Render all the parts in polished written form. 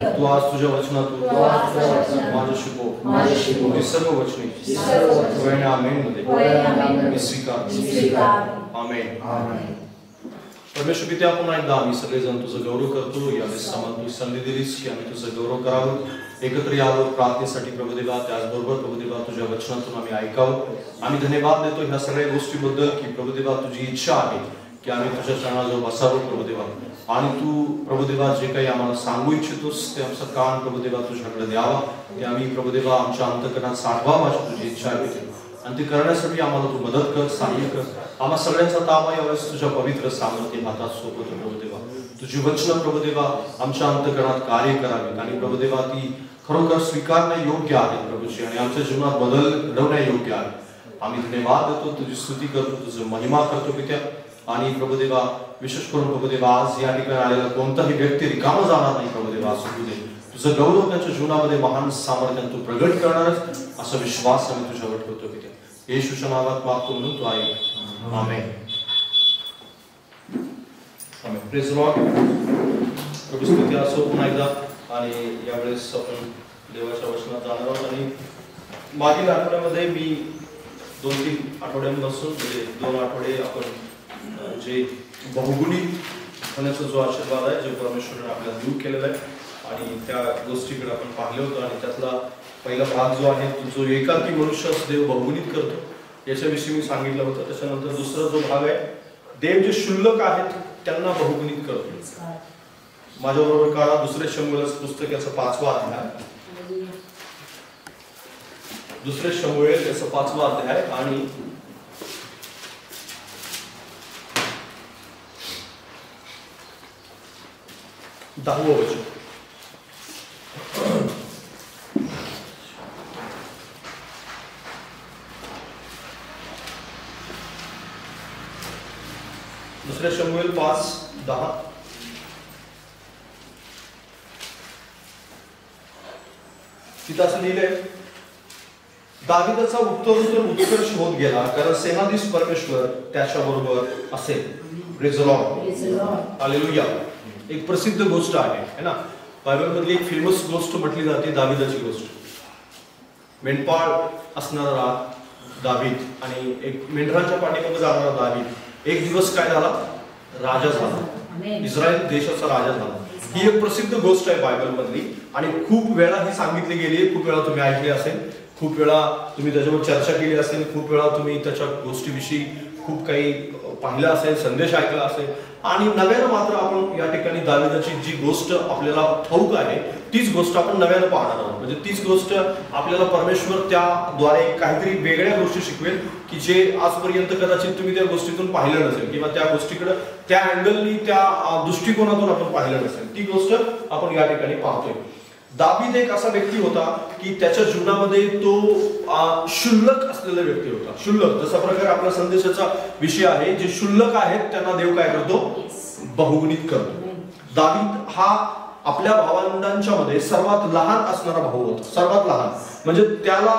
तू आज तुझ्या वचनातून माझ्याशी बोल, ही सर्व वचने होय आमेन मध्ये मी स्वीकार. आमेन. परमेश्वर पित्या, पुन्हा एकदा आम्ही सगळेजण तुझं गौरव करतो. यावेळेस सामान तू संधी दिलीस की आम्ही तुझं गौरव करावं, एकत्र यावं प्रार्थनेसाठी प्रभुदेवा. त्याचबरोबर प्रभुदेवा तुझ्या वचनातून आम्ही ऐकावं. आम्ही धन्यवाद देतो ह्या सगळ्या गोष्टीबद्दल की प्रभुदेवा तुझी इच्छा आहे की आम्ही तुझ्या चरणाजवळ बसावं प्रभुदेवा. आणि तू प्रभुदेवा जे काही आम्हाला सांगू इच्छितोस ते आमचं कान प्रभुदेवा तुझ्याकडे द्यावा, ते आम्ही प्रभुदेवा आमच्या अंतकरणात साठवावं अशी तुझी इच्छा आहे. आणि ते करण्यासाठी आम्हाला तू मदत कर, सहाय्य कर. आम्हा सगळ्यांचा ताबा यावेळेस तुझ्या पवित्र सामर्थ्य हातात सोपवतो प्रभुदेवा. तुझी वचनं प्रभुदेवा आमच्या अंतकरणात कार्य करावी आणि प्रभुदेवा ती खरोखर स्वीकारण्या योग्य आहेत प्रभूची आणि आमच्या जीवनात बदल घडवण्या योग्य आहे. आम्ही धन्यवाद देतो, तुझी स्तुती करतो, तुझं महिमा करतो पित्या. आणि प्रभुदेवा विशेष करून प्रभुदेवा आज या ठिकाणी आलेला कोणताही व्यक्ती रिकामा जाणार नाही प्रभुदेवा. असू दे तुझं गौरव त्यांच्या जीवनामध्ये महान सामर्थ्याने तू प्रगट करणारच असा विश्वास आम्ही तुझ्यावर ठेवतो पित्या. येशूच्या नावात मागतो म्हणून तू ऐक. आमेन. आमेन. Praise Lord. प्रभू स्तुती असो पुन्हा एकदा. आणि यावेळेस आपण देवाच्या वचनात जाणार आहोत. आणि मागील आठवड्यामध्ये मी 2-3 आठवड्यांपासून म्हणजे 2 आठवडे आपण जे बहुगुणित होण्याचा जो आशीर्वाद आहे जो परमेश्वराने आपल्याला देऊ केलेला आहे आणि त्या गोष्टीकडे आपण पाहिलं होतं. आणि त्यातला पहिला भाग जो आहे जो एकाकी मनुष्य देव बहुगुणित करतो याच्याविषयी मी सांगितलं होतं. त्याच्यानंतर दुसरा जो भाग आहे देव जे क्षुल्लक आहेत त्यांना बहुगुणित करतो. माझ्याबरोबर काढा दुसरे शमूएल पुस्तक याचा 5वा अध्याय. दुसरे शमूएल याचा 5वा अध्याय आणि 10वं वचन. दुसरे शमूएल 5:10. तिथं असं लिहिलंय, दाविदाचा उत्तरोत्तर उत्कर्ष होत गेला कारण सेनाधीश परमेश्वर त्याच्या बरोबर असेल. Praise the Lord. हालेलुया. एक प्रसिद्ध गोष्ट आहे ना, बायबल मधली एक फेमस गोष्ट म्हटली जाते दाविदाची गोष्ट. मेंढपाळ असणारा दावीद आणि एक मेंढरांच्या पाठीमागे जाणारा दावीद एक दिवस काय झाला, राजा झाला, इस्रायल देशाचा राजा झाला. ही एक प्रसिद्ध गोष्ट आहे बायबल मधली आणि खूप वेळा ही सांगितली गेली, खूप वेळा तुम्ही ऐकली असेल, खूप वेळा तुम्ही त्याच्यावर चर्चा केली असेल, खूप वेळा तुम्ही त्याच्या गोष्टीविषयी खूप काही पाहिलं असेल, संदेश ऐकला असेल. आणि नव्यानं मात्र आपण या ठिकाणी दाविदाची जी गोष्ट आपल्याला ठाऊक आहे तीच गोष्ट आपण नव्यानं पाहणार आहोत. म्हणजे तीच गोष्ट आपल्याला परमेश्वर त्याद्वारे काहीतरी वेगळ्या गोष्टी शिकवेल की जे आजपर्यंत कदाचित तुम्ही त्या गोष्टीतून पाहिलं नसेल किंवा त्या गोष्टीकडे त्या अँगलनी त्या दृष्टिकोनातून आपण पाहिलं नसेल. ती गोष्ट आपण या ठिकाणी पाहतोय. दावीद एक असा व्यक्ती होता की त्याच्या जीवनामध्ये तो क्षुल्लक असलेला व्यक्ती होता. क्षुल्लक जसा प्रकारे आपल्या संदेशाचा विषय आहे, जे क्षुल्लक आहेत त्यांना देव काय करतो, बहुगुणित करतो. दावीद हा आपल्या भावंडांच्या मध्ये सर्वात लहान असणारा भाऊ होता. सर्वात लहान म्हणजे त्याला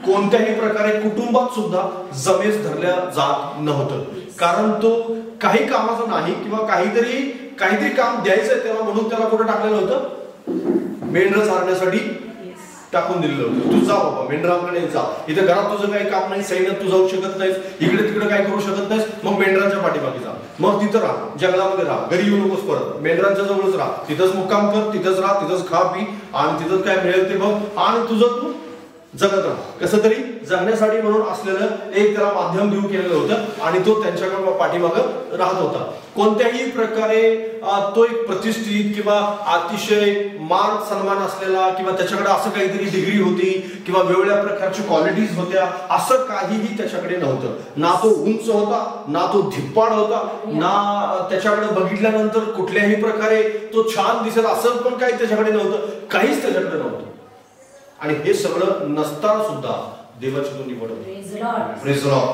कोणत्याही प्रकारे कुटुंबात सुद्धा जमेस धरल्या जात नव्हतं. कारण तो काही कामाचा नाही किंवा काहीतरी काम द्यायचंय त्याला म्हणून त्याला कुठं टाकलेलं होतं, मेंढर चारण्यासाठी टाकून दिलेलं होतं. तू जा बाबा मेंढरांकडे जा, इथे घरात तुझं काही काम नाही, सैन्यात तू जाऊ शकत नाहीस, इकडे तिकडे काय करू शकत नाहीस, मग मेंढरांच्या पाठीमागे जा, मग तिथं राहा, जंगलामध्ये राहा, घरी येऊ नकोस, परत मेंढरांच्या जवळच राहा, तिथंच मुक्काम कर, तिथंच राहा, तिथंच खा पी आणि तिथंच काय मिळेल ते बघ आणि तुझं तू जगत राहा. कसं तरी जगण्यासाठी म्हणून असलेलं एक त्याला माध्यम देऊ केलेलं होतं आणि तो त्यांच्याकडे पाठीमागं राहत होता. कोणत्याही प्रकारे तो एक प्रतिष्ठित किंवा अतिशय मान सन्मान असलेला किंवा त्याच्याकडे असं काहीतरी डिग्री होती किंवा वेगवेगळ्या प्रकारची क्वालिटीज होत्या असं काहीही त्याच्याकडे नव्हतं. ना तो उंच होता, ना तो धिप्पाड होता, ना त्याच्याकडे बघितल्यानंतर कुठल्याही प्रकारे तो छान दिसेल असं पण काही त्याच्याकडे नव्हतं. काहीच त्याच्याकडे नव्हतं. आणि हे सगळं नसताना सुद्धा देवाची तो निवड होती. Praise Lord.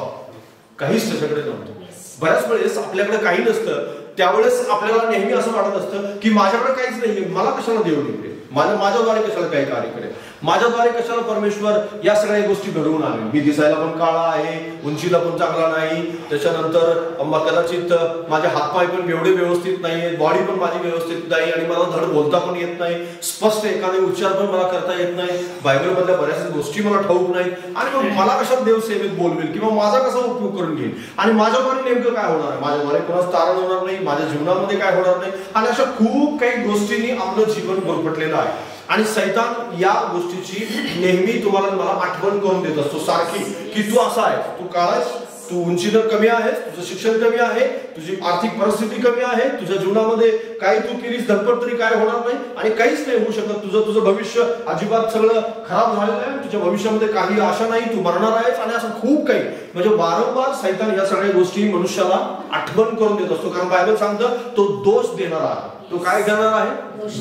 काहीच त्याच्याकडे नव्हतं. बऱ्याच वेळेस आपल्याकडे काही नसतं त्यावेळेस आपल्याला नेहमी असं वाटत असतं की माझ्याकडे काहीच नाहीये, मला कशाला देव निवडेल, माझ्याद्वारे कशाला काही कार्य करेल. माझ्याद्वारे कशाला परमेश्वर या सगळ्या गोष्टी घडवून आले? मी दिसायला पण काळा आहे, उंचीला पण चांगला नाही, त्याच्यानंतर कदाचित माझे हातपाय पण एवढे व्यवस्थित नाही, बॉडी पण माझी व्यवस्थित नाही, आणि मला धड बोलता पण येत नाही, स्पष्ट एखादे उच्चार पण मला करता येत नाही, बायबल मधल्या बऱ्याच गोष्टी मला ठाऊक नाही, आणि मग मला कशा देवसेवेत बोलवेल किंवा माझा कसा उपयोग करून घेईल, आणि माझ्याद्वारे नेमकं काय होणार आहे? माझ्याद्वारे कोणाच तारण होणार नाही, माझ्या जीवनामध्ये काय होणार नाही, आणि अशा खूप काही गोष्टींनी आपलं जीवन गुरफटलेलं आहे. आणि सैतान या गोष्टीची नेहमी तुम्हाला मला आठवण करून देत असतो सारखी, की तू असा आहे, तू काळाच, तू उंचीनं कमी आहेस, तुझं शिक्षण कमी आहे, तुझी आर्थिक परिस्थिती कमी आहे, तुझ्या जीवनामध्ये काही तू केलीस धडपड तरी काय होणार नाही, आणि काहीच नाही होऊ शकत, तुझं भविष्य अजिबात सगळं खराब झालेलं आहे, तुझ्या भविष्यामध्ये काही आशा नाही, तू मरणार आहेस, आणि असं खूप काही, म्हणजे वारंवार सैतान या सगळ्या गोष्टी मनुष्याला आठवण करून देत असतो. कारण बायबल सांगतं तो दोष देणार आहे. तो काय करणार आहे?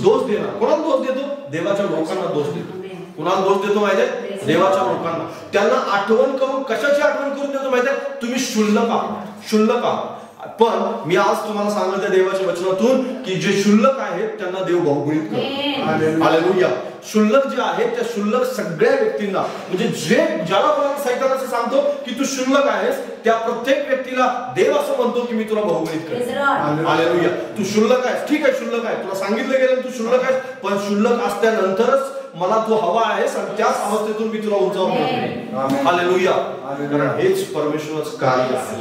दोष देणार. कोणाला दोष देतो? देवाच्या लोकांना दोष देतो. कुणाला दोष देतो माहितीये? देवाच्या लोकांना. त्यांना आठवण करून, कशाची आठवण करून देतो माहितीये? तुम्ही क्षुल्लक आहात, क्षुल्लक आहात. पण मी आज तुम्हाला सांगत आहे देवाच्या वचनातून की जे क्षुल्लक आहेत त्यांना देव बहुगुणित करतो. हालेलुया. क्षुल्लक जे आहेत त्या क्षुल्लक सगळ्या व्यक्तींना, म्हणजे ज्याला कोणाला सैतान असं सांगतो की तू क्षुल्लक आहेस, त्या प्रत्येक व्यक्तीला देव असं म्हणतो की मी तुला बहुगुणित करेन. हालेलुया. तू क्षुल्लक आहेस, ठीक आहे, क्षुल्लक आहे, तुला सांगितलं गेलं तू क्षुल्लक आहेस, पण क्षुल्लक असल्यानंतरच मला तू हवा आहेस, आणि त्याच अवस्थेतून मी तुला उंचावून आणेन. हालेलुया. कारण हेच परमेश्वराचं कार्य आहे.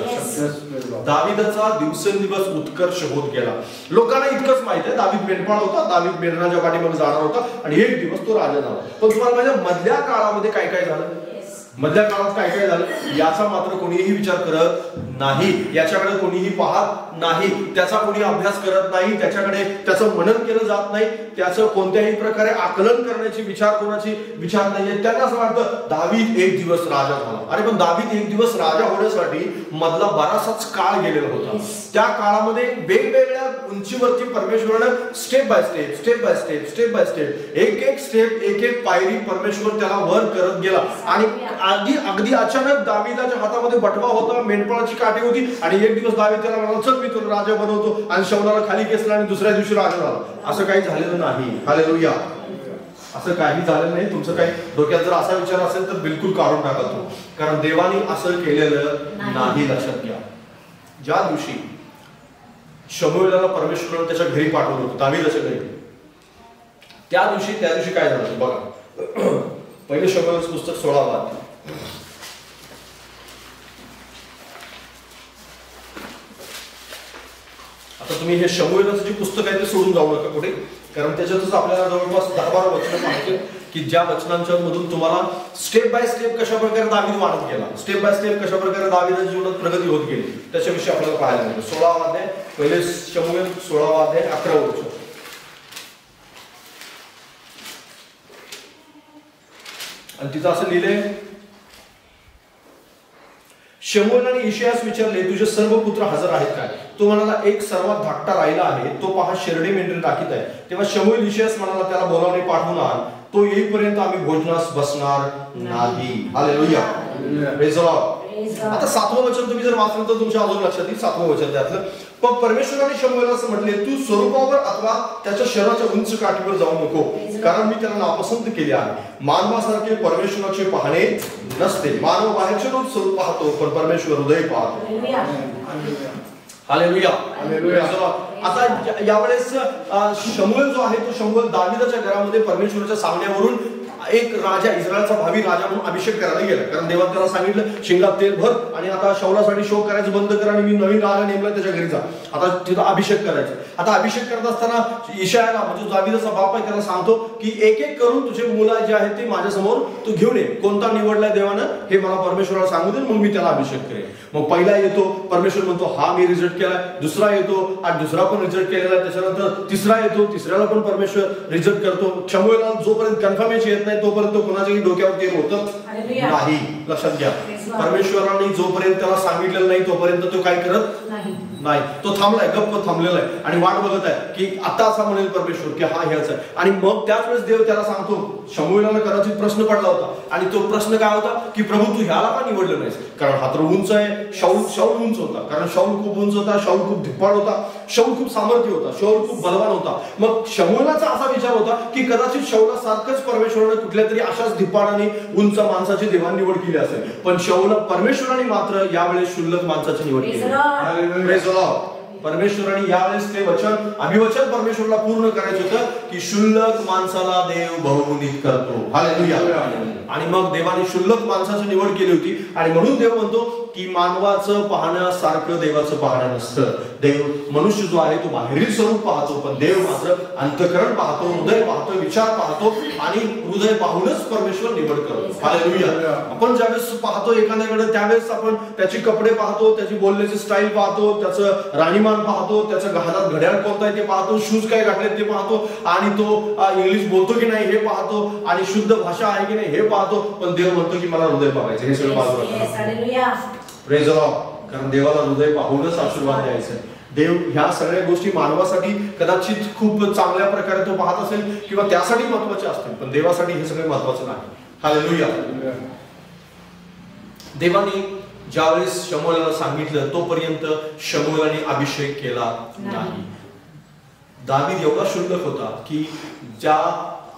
दावीदाचा दिवसेंदिवस उत्कर्ष होत गेला. लोकांना इतकंच माहिती आहे दावीद मेंढपाळ होता, दावीद मेंढराच्या पाठीमागे जाणार होता, आणि एक दिवस तो राजा झाला. पण तुम्हाला माझ्या मधल्या काळामध्ये काय काय झालं? मधल्या काळात काय काय झालं याचा मात्र कोणीही विचार करत नाही, याच्याकडे कोणीही पाहत नाही, त्याचा कोणी अभ्यास करत नाही, त्याच्याकडे त्याचं मनन केलं जात नाही, त्याचं कोणत्याही प्रकारे आकलन करण्याची विचार नाहीये. त्यांना असं वाटतं दावीद एक दिवस राजा झाला. अरे पण दावीद एक दिवस राजा होण्यासाठी मधला बराचसाच काळ गेलेला होता. त्या काळामध्ये वेगवेगळ्या उंचीवरती परमेश्वरानं स्टेप बाय स्टेप एक एक पायरी परमेश्वर त्याला वर करत गेला. आणि अगदी अचानक दावीदाच्या हातामध्ये बटवा होता, मेंढपाळाची काठी होती, आणि एक दिवस दावीद त्याला म्हणाला चल मी तुला राजा बनवतो, आणि शौलाला खाली केसला, आणि दुसऱ्या दिवशी राजा झाला. असं काही झालेलं नाही. हालेलुया. असं काही झालेलं नाही. तुमचं काही डोक्यात जर असा विचार असेल तर बिलकुल काढून टाका तो, कारण देवाने असं केलेलं नाही. लक्षात घ्या. ज्या दिवशी शमूएलाला परमेश्वराने त्याच्या घरी पाठवलं होतं, दावीदाच्या घरी, त्या दिवशी काय झालं बघा. पहिले शमूएलचं पुस्तक 16वा अध्याय. आता तुम्ही हे शमूएलाचं जे पुस्तक आहे ते सोडून जाऊ नका कुठे, कारण त्याच्यातच आपल्याला जवळपास 10-12 वचनं पाहिजे की ज्या वचनांच्या मधून तुम्हाला स्टेप बाय स्टेप कशा प्रकारे दावीद वाढत गेला, स्टेप बाय स्टेप कशा प्रकारे दावीदाच्या जीवनात प्रगती होत गेली, त्याच्याविषयी आपल्याला पाहायला मिळेल. 16वा अध्याय, पहिले शमूएल 16वा अध्याय 11 वचन. आणि तिथं असं लिहिलंय, शमूएलाने इशायास विचारले तुझे सर्व पुत्र हजर आहेत काय? तो म्हणाला एक सर्वात धाकटा राहिला आहे, तो पहा शेरडे मेंढरे टाकीत आहे. तेव्हा शमूएल इशायास म्हणाला त्याला बोलावणे पाठवून आण, तो येईपर्यंत आम्ही भोजनास बसणार नाही. हालेलुया. Praise the Lord. आता 7वं वचन तुम्ही जर वाचलं तर तुमच्या अजून लक्षात येईल. 7वं वचन त्यातलं, पण परमेश्वराने शमूएला असं म्हटले तू स्वरूपावर अथवा त्याच्या शरीराच्या उंच काठीवर जाऊ नको, कारण मी त्याला नापसंत केले आहे. मानवासारखे परमेश्वराचे पाहणे नसते. मानव बाहेरचे रूप स्वरूप पाहतो, पण परमेश्वर हृदय पाहतो. हालेलुया. आता यावेळेस शमूएल जो आहे तो शमूएल दावीदाच्या घरामध्ये परमेश्वराच्या सांगण्यावरून एक राजा, इस्रायलचा भावी राजा म्हणून अभिषेक करायला गेला. कारण देवाने त्याला सांगितलं शिंगात तेल भर आणि आता शौलासाठी शोक करायचं बंद कर, आणि मी नवीन राजा नेमला त्याच्या घरी जा, आता तिथं अभिषेक करायचा. आता अभिषेक करत असताना इशायाला, म्हणजे दावीदाचा बाप आहे, त्याला सांगतो की एक एक करून तुझे मुलं जे आहेत ते माझ्या समोर तू घेऊन ये. कोणता निवडलाय देवानं हे मला परमेश्वराला सांगू दे, मग मी त्याला अभिषेक करेन. मग पहिला येतो, परमेश्वर म्हणतो हा मी रिजेक्ट केलाय. दुसरा येतो, आणि दुसरा पण रिजेक्ट केलेला आहे. त्याच्यानंतर तिसरा येतो, तिसऱ्याला पण परमेश्वर रिजेक्ट करतो. शमूएलला जोपर्यंत कन्फर्मेशन येत नाही तोपर्यंत कोणाच्याही डोक्यावर तेल होतं नाही. लक्षात घ्या. परमेश्वराने जोपर्यंत त्याला सांगितलेलं नाही तोपर्यंत तो काय करत नाही. तो थांबलाय, गप्प थांबलेला आहे, आणि वाट बघत आहे की आता असा म्हणेल परमेश्वर की हा ह्याच आहे. आणि मग त्याच वेळेस देव त्याला सांगतो, शमूएलाला कदाचित प्रश्न पडला होता, आणि तो प्रश्न काय होता की प्रभू तू ह्याला का निवडलं नाहीस? कारण हा तर उंच आहे. शाऊल उंच होता, कारण शाऊल खूप उंच होता, शाऊल खूप धिप्पाड होता, शाऊल खूप सामर्थ्य होता, शाऊल खूप बलवान होता. मग शमूएलाचा असा विचार होता की कदाचित शाऊलासारखंच परमेश्वराने कुठल्या तरी अशाच धिप्पाडाने उंच माणसाची देवाणनिवड केली असेल, पण परमेश्वराने मात्र यावेळेस क्षुल्लक माणसाची निवड केली. Praise the Lord. परमेश्वराने यावेळेस ते अभिवचन परमेश्वराला पूर्ण करायचं होतं की क्षुल्लक माणसाला देव बहुगुणित करतो. हालेलुया. आणि मग देवाने क्षुल्लक माणसाची निवड केली होती आणि म्हणून देव म्हणतो की मानवाचं पाहण्यासारखं देवाचं पाहणं नसतं. देव मनुष्य जो आहे तो बाहेरील स्वरूप पाहतो, पण देव मात्र अंतःकरण पाहतो, हृदय पाहतो, विचार पाहतो आणि हृदय पाहूनच परमेश्वर निवड करतो. हालेलुया. आपण ज्यावेळेस पाहतो एखाद्याकडे त्यावेळेस आपण त्याची कपडे पाहतो, त्याची बोलण्याची स्टाईल पाहतो, त्याचं राहणीमान पाहतो, त्याच्या हातात घड्याळ कोणता आहे ते पाहतो, शूज काय घातलेत ते पाहतो आणि तो इंग्लिश बोलतो की नाही हे पाहतो आणि शुद्ध भाषा आहे की नाही हे पाहतो. पण देव म्हणतो की मला हृदय पाहायचं. हे सगळं बाजूला. Praise the Lord. कारण देवाला हृदय पाहूनच आशीर्वाद द्यायचा. देव ह्या सगळ्या गोष्टी मानवासाठी कदाचित खूप चांगल्या प्रकारे तो पाहत असेल किंवा त्यासाठी महत्वाचे असतील, पण देवासाठी हे सगळे महत्वाचं नाही. हालेलुया. देवाने ज्यावेळेस शमूएलाला सांगितलं तोपर्यंत शमूएलाने अभिषेक केला नाही. दावीद एवढा क्षुल्लक होता की ज्या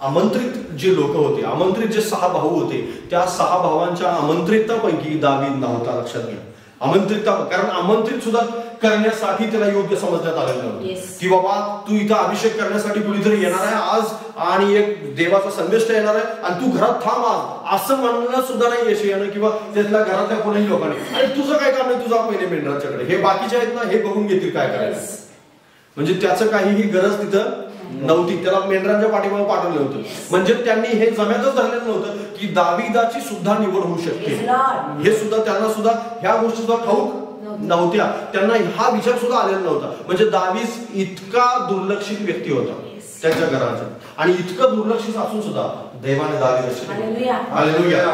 आमंत्रित जे लोक होते, आमंत्रित जे 6 भाऊ होते, त्या 6 भावांच्या आमंत्रितापैकी दावीद नव्हता. लक्षात घ्या. आमंत्रिता, कारण आमंत्रित सुद्धा करण्यासाठी त्याला योग्य समजण्यात आलेलं नव्हतं की बाबा तू इथं अभिषेक करण्यासाठी कुणीतरी येणार आहे आज आणि एक देवाचा संदेश येणार आहे आणि तू घरात थांब आज, असं म्हणणं सुद्धा नाही यशायानं किंवा त्यातल्या घरातल्या कोणीही लोकांनी. आणि तुझं काय काम नाही, तुझा पहिले मेंढराच्याकडे, हे बाकीचे आहेत ना हे बघून घेतील काय करायचं. म्हणजे त्याचं काहीही गरज तिथं नव्हती. त्याला मेंढरांच्या पाठीमागे पाठवलं होतं. म्हणजे त्यांनी हे जम्यातच धरलेलं नव्हतं की दावीदाची सुद्धा निवड होऊ शकते. हे सुद्धा त्यांना सुद्धा ह्या गोष्टी सुद्धा ठाऊक नव्हत्या. त्यांना हा विचार सुद्धा आलेला नव्हता. म्हणजे दावीद इतका दुर्लक्षित व्यक्ती होता त्यांच्या घराचा, आणि इतकं दुर्लक्षित असून सुद्धा देवाने दावीदाची. हालेलुया.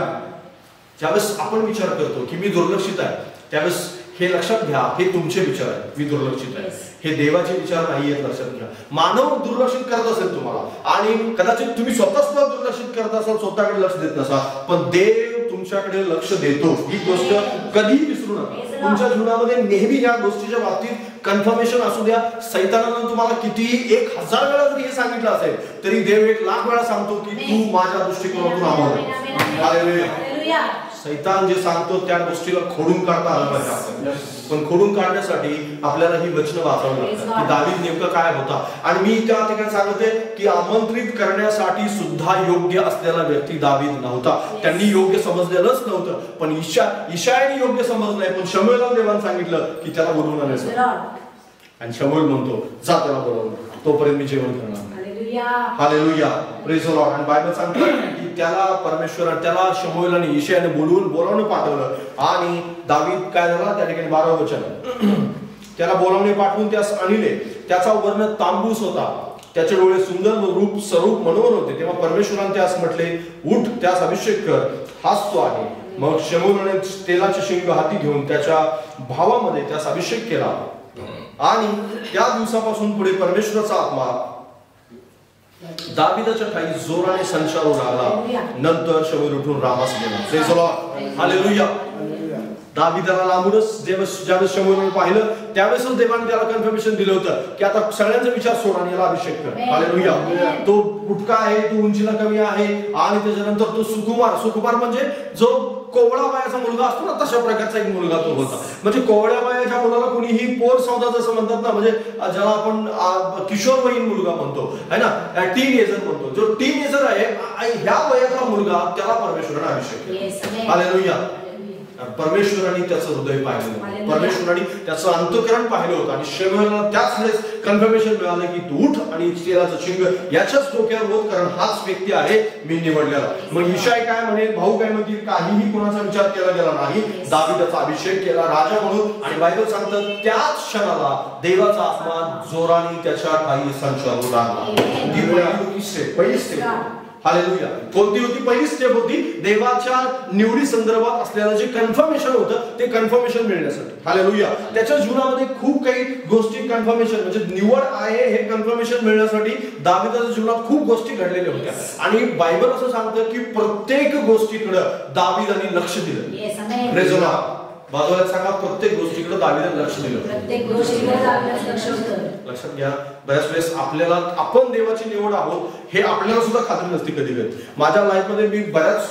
ज्यावेळेस आपण विचार करतो की मी दुर्लक्षित आहे, त्यावेळेस हे लक्षात घ्या, हे तुमचे विचार आहेत. मी दुर्लक्षित आहे, हे देवाचे विचार नाही आहेत. लक्षात घ्या. मानव दुर्लक्षित करत असेल तुम्हाला, आणि कदाचित तुम्ही स्वतःच दुर्लक्षित करत असाल, स्वतःकडे लक्ष देत नसाल, पण देव तुमच्याकडे लक्ष देतो. ही गोष्ट कधीही विसरू नका. तुमच्या जीवनामध्ये नेहमी या गोष्टीच्या बाबतीत कन्फर्मेशन असू द्या. सैतानानं तुम्हाला कितीही 1000 वेळा जरी हे सांगितलं असेल तरी देव 1,00,000 वेळा सांगतो की तू माझ्या दृष्टिकोनातून आभार. सैतान जे सांगतो त्या गोष्टीला खोडून काढता आलं पाहिजे. पण खोडून काढण्यासाठी आपल्याला ही वचनं वाचावी लागतात की दावीद नेमकं काय होता. आणि मी त्या ठिकाणी सांगते की आमंत्रित करण्यासाठी सुद्धा योग्य असलेला व्यक्ती दावीद नव्हता. त्यांनी योग्य समजलेलंच नव्हतं. पण इशायाने योग्य समजलंय, पण शमूएलला देवाने सांगितलं की त्याला बोलवून आणायचं. आणि शमूएल म्हणतो जा त्याला बोलवून, तोपर्यंत मी जेवण करणार. हालेलुया. Praise the Lord. आणि बायबल सांगतो की त्याला परमेश्वराने, त्याला शमूएलाने इशायाने बोलावून पाठवलं. आणि दावीद काय झाला त्या ठिकाणी 12वं वचन, त्याला बोलावणे पाठवून त्यास आणले. त्याचा वर्ण तांबूस होता, त्याचे डोळे सुंदर व रूप स्वरूप मनोहर होते. तेव्हा परमेश्वराने त्यास म्हटले उठ, त्यास अभिषेक कर, हाच तो आहे. मग शमूएलाने तेलाचे शिंग हाती घेऊन त्याच्या भावामध्ये त्यास अभिषेक केला. आणि त्या दिवसापासून पुढे परमेश्वराचा आत्मा दावीदाच्या ठाई जोराने संचारू लागला. नंतर शमूएल उठून रामास गेला. Praise the Lord. हालेलुया. दावीदाला लांबूनच ज्यावेळेस शमूएलने पाहिलं त्यावेळेसच देवाने त्याला कन्फर्मेशन दिलं होतं की आता सगळ्यांचा विचार सोड आणि याला अभिषेक कर. हालेलुया. तो बुटका आहे, तो उंचीला कमी आहे, आणि त्याच्यानंतर तो सुकुमार म्हणजे जो कोवळा वयाचा मुलगा असतो ना, तशा प्रकारचा एक मुलगा तो होता. म्हणजे कोवळ्या वयाच्या मुलाला कुणीही पोर सौदा जसं म्हणतात ना, म्हणजे ज्याला आपण किशोरवयीन मुलगा म्हणतो है ना, टीनएजर म्हणतो. जो टीनएजर आहे ह्या वयाचा मुलगा, त्याला परमेश्वराने अभिषेक केला. हालेलुया. परमेश्वराने त्याचं हृदय पाहिलं, परमेश्वराने त्याचं अंतःकरण पाहिलं होतं. आणि शमूएलला त्याच वेळेस कन्फर्मेशन मिळालं की तू उठ आणि तेलाचं शिंग याच्याच डोक्यावर होत, कारण हाच व्यक्ती आहे मी निवडलेला. मग इशाय काय म्हणेल, भाऊ काय म्हणतील, काहीही कोणाचा विचार केला गेला नाही. दावीदाचा अभिषेक केला राजा म्हणून. आणि बायबल सांगतं त्याच क्षणाला देवाचा आत्मा जोराने त्याच्या ठाई संचारू लागला. पहिली स्टेप. हालेलुया. कोणती होती? पहिली स्टेप होती देवाच्या निवडी संदर्भात असलेलं जे कन्फर्मेशन होतं ते कन्फर्मेशन मिळण्यासाठी. हालेलुया. त्याच्या जीवनामध्ये खूप काही गोष्टी कन्फर्मेशन म्हणजे निवड आहे हे कन्फर्मेशन मिळण्यासाठी दावीदाच्या जीवनात खूप गोष्टी घडलेल्या होत्या. आणि बायबल असं सांगतं की प्रत्येक गोष्टीकडे दावीदाने लक्ष दिलं. Praise the Lord. बाजूला सांगा, प्रत्येक गोष्टीकडे दावीदाने लक्ष दिलं. प्रत्येक गोष्टीकडे दावीदाने लक्ष होतं. लक्षात घ्या, बऱ्याच वेळेस आपल्याला आपण देवाची निवड आहोत हे आपल्याला सुद्धा खात्री नसते. कधी कधी माझ्या लाईफ मध्ये मी बऱ्याच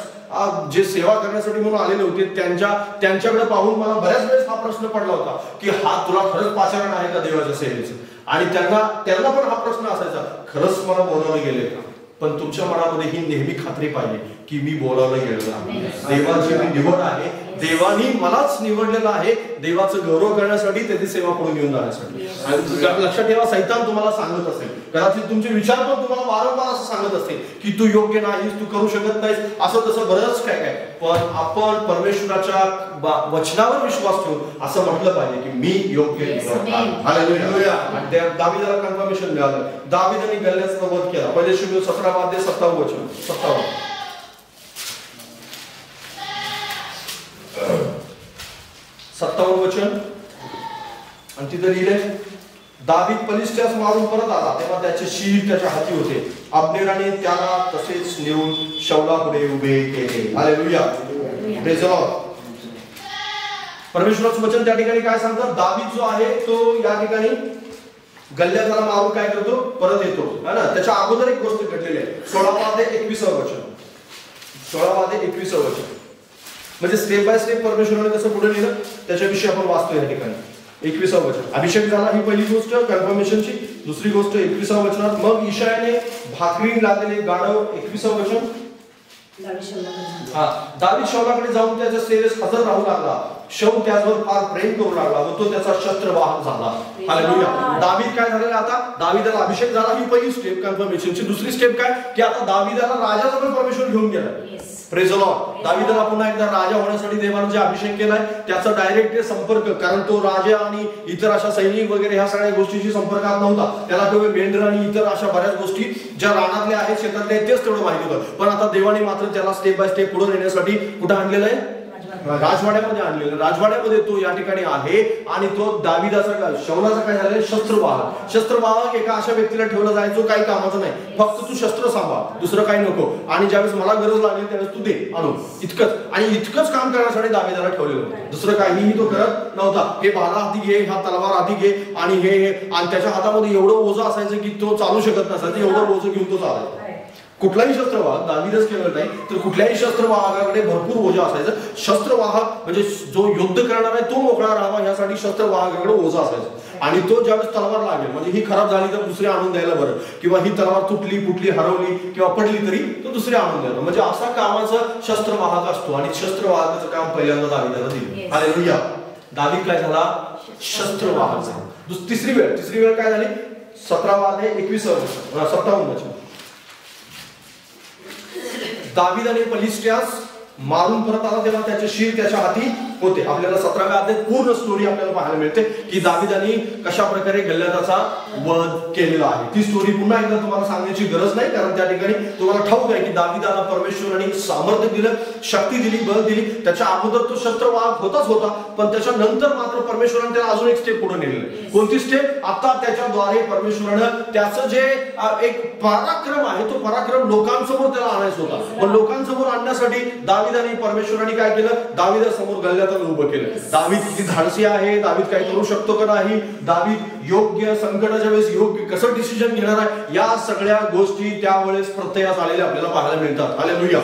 जे सेवा करण्यासाठी म्हणून आलेले होते त्यांच्याकडे पाहून मला बऱ्याच वेळेस हा प्रश्न पडला होता की हा तुला खरंच पाचारण आहे का देवाच्या सेवेचं. आणि त्यांना पण हा प्रश्न असायचा, खरंच मला बोलावलं गेले का. पण तुमच्या मनामध्ये ही नेहमी खात्री पाहिजे की मी बोलावलं गेलेलं आहे, देवाची मी निवड आहे, देवानी मलाच निवडलेलं आहे देवाचं गौरव करण्यासाठी, त्याची सेवा करून घेऊन जाण्यासाठी. आणि लक्षात ठेवा, सैतान तुम्हाला सांगत असेल, कदाचित तुमचे विचार पण तुम्हाला वारंवार असं सांगत असतील की तू योग्य नाहीस, तू करू शकत नाहीस, असं तसं बरंच काय. पण आपण परमेश्वराच्या वचनावर विश्वास ठेवून असं म्हटलं पाहिजे की मी योग्य. दावीदाला कन्फर्मेशन मिळालं. दावीदाने गल्ल्याचा वध केला. पहिले शमूएल 17:57 57 वचन. आणि तिथे लिहिले, दावीद पलिष्ट्यास मारून परत आला तेव्हा त्याचे शीर त्याच्या हाती होते. अब्नेराने त्याला तसेच नेऊन शौलापुढे उभे केले. Hallelujah, praise the Lord. परमेश्वराचं वचन त्या ठिकाणी काय सांगतं, दावीद जो आहे तो या ठिकाणी गल्ल्याला मारून काय करतो, परत येतो, है ना. त्याच्या अगोदर एक गोष्ट घडलेली आहे. 16:21 वचन. 16:21 वचन म्हणजे स्टेप बाय स्टेप परमेश्वराने कसं पुढे नेलं त्याच्याविषयी आपण वाचतो या ठिकाणी. 21 वचन, अभिषेक झाला ही पहिली गोष्ट कन्फर्मेशनची. दुसरी गोष्ट 21 वचनात, मग इशायाने भाकरी लागलेले गाढव. 21 वचन, दावीद शौलाकडे जाऊन त्याच्या सेवेस हजर राहू लागला. शौल त्याच्यावर फार प्रेम करू लागला व तो त्याचा शस्त्रवाहक झाला. हालेलुया. दावीद काय झालेला, आता दावीदाला अभिषेक झाला, ही पहिली स्टेप कन्फर्मेशनची. दुसरी स्टेप काय की आता दावीदाला राजाजवळ परमेश्वर घेऊन गेला. Praise the Lord. दावीदाला पुन्हा एकदा राजा होण्यासाठी देवाने जे अभिषेक केलाय त्याचा डायरेक्ट संपर्क, कारण तो राजा आणि इतर अशा सैनिक वगैरे ह्या सगळ्या गोष्टीशी संपर्कात नव्हता. त्याला तेवढे मेंढर आणि इतर अशा बऱ्याच गोष्टी ज्या रानातल्या आहेत, शेतातल्या आहेत, तेच तेवढं माहिती होतं. पण आता देवाने मात्र त्याला स्टेप बाय स्टेप पुढे नेण्यासाठी कुठं आणलेलं आहे, राजवाड्यामध्ये आणलेलं. राजवाड्यामध्ये तो या ठिकाणी आहे. आणि तो दावीदाचा शौलाचा काय झालं, शस्त्रवाहक. शस्त्रवाहक एका अशा व्यक्तीला ठेवला जायचो काही कामाचं नाही, फक्त तू शस्त्र सांभाळ, दुसरं काही नको. आणि ज्यावेळेस मला गरज लागेल त्यावेळेस तू दे आणून, इतकंच. आणि इतकंच काम करण्यासाठी दावीदाला ठेवलेलं होतं, दुसरं काहीही तो करत नव्हता. हे भाला हाती घे, हा तलवार हाती घे, आणि हे आणि त्याच्या हातामध्ये एवढं ओझं असायचं की तो चालू शकत नसायचं, एवढं ओझं घेऊन तो चालायचा. कुठलाही शस्त्रवाहक, दावीदच केलं नाही तर कुठल्याही शस्त्रवाहकाकडे भरपूर ओझं असायचं. शस्त्रवाहक म्हणजे जो युद्ध करणार आहे तो मोकळा राहावा यासाठी शस्त्रवाहकाकडे ओझं असायचं. आणि तो ज्यावेळेस तलवार लागेल, म्हणजे ही खराब झाली तर दुसरी आणून द्यायला बरं, किंवा ही तलवार तुटली फुटली हरवली किंवा पडली तरी तो दुसरी आणून द्यायला, म्हणजे असा कामाचा शस्त्रवाहक असतो. आणि शस्त्रवाहकाचं काम पहिल्यांदा दावीदाला दिलं. हालेलुया. दावीद काय झाला, शस्त्रवाहक झाला. तिसरी वेळ काय झाली, 17:57 दावीदाने पलिष्ट्यास मारून परत आला तेव्हा त्याचे शीर त्याच्या हाती होते. आपल्याला 17व्या अध्यायात पूर्ण स्टोरी आपल्याला पाहायला मिळते की दावीदाने कशा प्रकारे गल्ल्याचा वध केलेला आहे. ती स्टोरी पुन्हा एकदा तुम्हाला सांगण्याची गरज नाही, कारण त्या ठिकाणी तुम्हाला ठाऊक आहे की दावीदाला परमेश्वराने सामर्थ्य दिलं, शक्ती दिली, बळ दिली. त्याच्या अगोदर तो शस्त्रवाहक होताच होता, पण त्याच्यानंतर मात्र परमेश्वराने त्याला अजून एक स्टेप पुढे नेलेलं. कोणती स्टेप, आता त्याच्याद्वारे परमेश्वरानं त्याचं जे एक पराक्रम आहे तो पराक्रम लोकांसमोर त्याला आणायचा होता. पण लोकांसमोर आणण्यासाठी दावीदाने परमेश्वराने काय केलं, दावीदासमोर गल्ल्यात उभं केलं. दावीद किती धाडसी आहे, दावीद काय करू शकतो का नाही, दावीद योग्य संकटाच्या वेळेस योग्य कसं डिसिजन घेणार आहे, या सगळ्या गोष्टी त्यावेळेस प्रत्ययात आलेल्या आपल्याला पाहायला मिळतात. हालेलुया.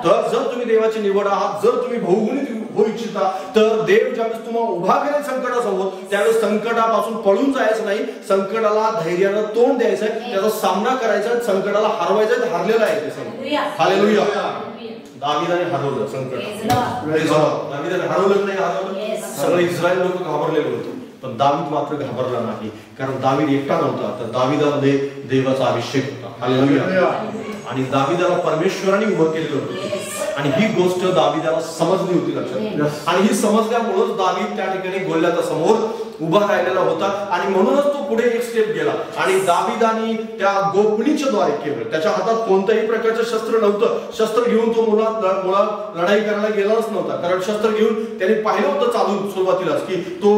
तर जर तुम्ही देवाची निवड आहात, जर तुम्ही बहुगुणित होऊ इच्छिता, तर देव ज्यावेळेस तुम्हाला उभा करेल संकटासमोर, त्यावेळेस संकटापासून पळून जायचं नाही, संकटाला धैर्यानं तोंड द्यायचंय, त्याचा सामना करायचा, संकटाला हरवायचं, हारलेला आहे ते समोर. हालेलुया. दावीदाने हरवलं संकट, दावीदाने हरवलं नाही, हरवलं. सगळे इस्रायल लोक घाबरलेले होते, पण दावीद मात्र घाबरला नाही, कारण दावीद एकटा नव्हता, तर दावीदामध्ये देवाचा अभिषेक होता. हालेलुया. आणि दावीदाला परमेश्वराने उभं केलेलं होतं, आणि ही गोष्ट दावीदाला समजली होती लक्षात. आणि ही समजल्यामुळेच दावीद त्या ठिकाणी गोल्याच्या समोर उभा राहिलेला होता आणि म्हणूनच तो पुढे एक स्टेप गेला आणि दाविदानी त्या गोपणीच्या द्वारे केलं. त्याच्या हातात कोणत्याही प्रकारचं शस्त्र नव्हतं. शस्त्र घेऊन तो मुळात लढाई करायला गेलाच नव्हता, कारण शस्त्र घेऊन त्याने पाहिलं होतं चालू सुरुवातीलाच की तो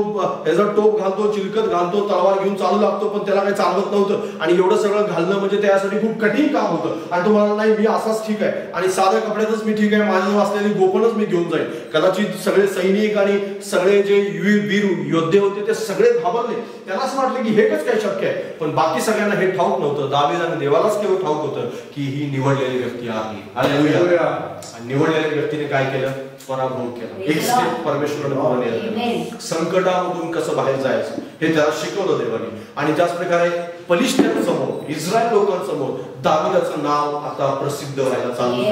याचा टोप घालतो, चिलकत घालतो, तलवार घेऊन चालू लागतो, पण त्याला काही चालवत नव्हतं आणि एवढं सगळं घालणं म्हणजे त्यासाठी खूप कठीण काम होतं. आणि तो म्हणाला नाही, मी असाच ठीक आहे आणि साध्या कपड्यातच मी ठीक आहे, माझ्याजवळ असलेली गोपनच मी घेऊन जाईल. कदाचित सगळे सैनिक आणि सगळे जे वीर योद्धे होते ते सगळे घाबरले. त्यांना असं वाटलं की हे कसं काय शक्य आहे, पण बाकी सगळ्यांना हे ठाऊक नव्हतं. दाविदाने देवालाच केवळ ठाऊक होतं की ही निवडलेली व्यक्ती आहे. हालेलुया. आणि निवडलेल्या व्यक्तीने काय केलं? पराभव केला. एक स्टेप परमेश्वराने पुढे नेलं. संकटामधून कसं बाहेर जायचं हे त्याला शिकवलं देवाने. आणि त्याच प्रकारे पलिश्त्यांसमोर, इस्रायल लोकांसमोर दाविदाचं नाव आता प्रसिद्ध व्हायला चालू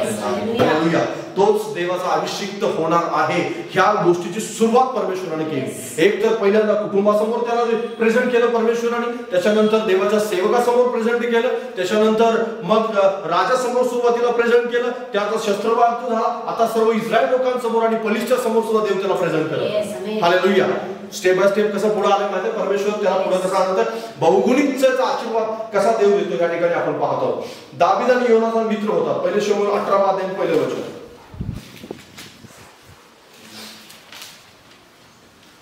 झालं. तोच देवाचा अभिषिक्त होणार आहे ह्या गोष्टीची सुरुवात परमेश्वराने केली. एक तर पहिल्यांदा कुटुंबासमोर त्याला प्रेझेंट केलं परमेश्वराने, त्याच्यानंतर देवाच्या सेवकासमोर प्रेझेंट केलं, त्याच्यानंतर मग राजासमोर सुरुवातीला प्रेझेंट केलं, त्याचा शस्त्रबाद झाला. आता सर्व इस्रायल लोकांसमोर आणि पलिश्च्या समोर सुद्धा देव त्याला प्रेझेंट केलं. हालेलुया. स्टेप बाय स्टेप कसं पुढे आलं माहिती, परमेश्वर त्याला पुढे कसा आणतं, बहुगुणितचा आशीर्वाद कसा देव देतो या ठिकाणी आपण पाहतो. दावीद आणि योनातान मित्र होता. पहिले शमूएल 18 अध्याय पहिलं वचन.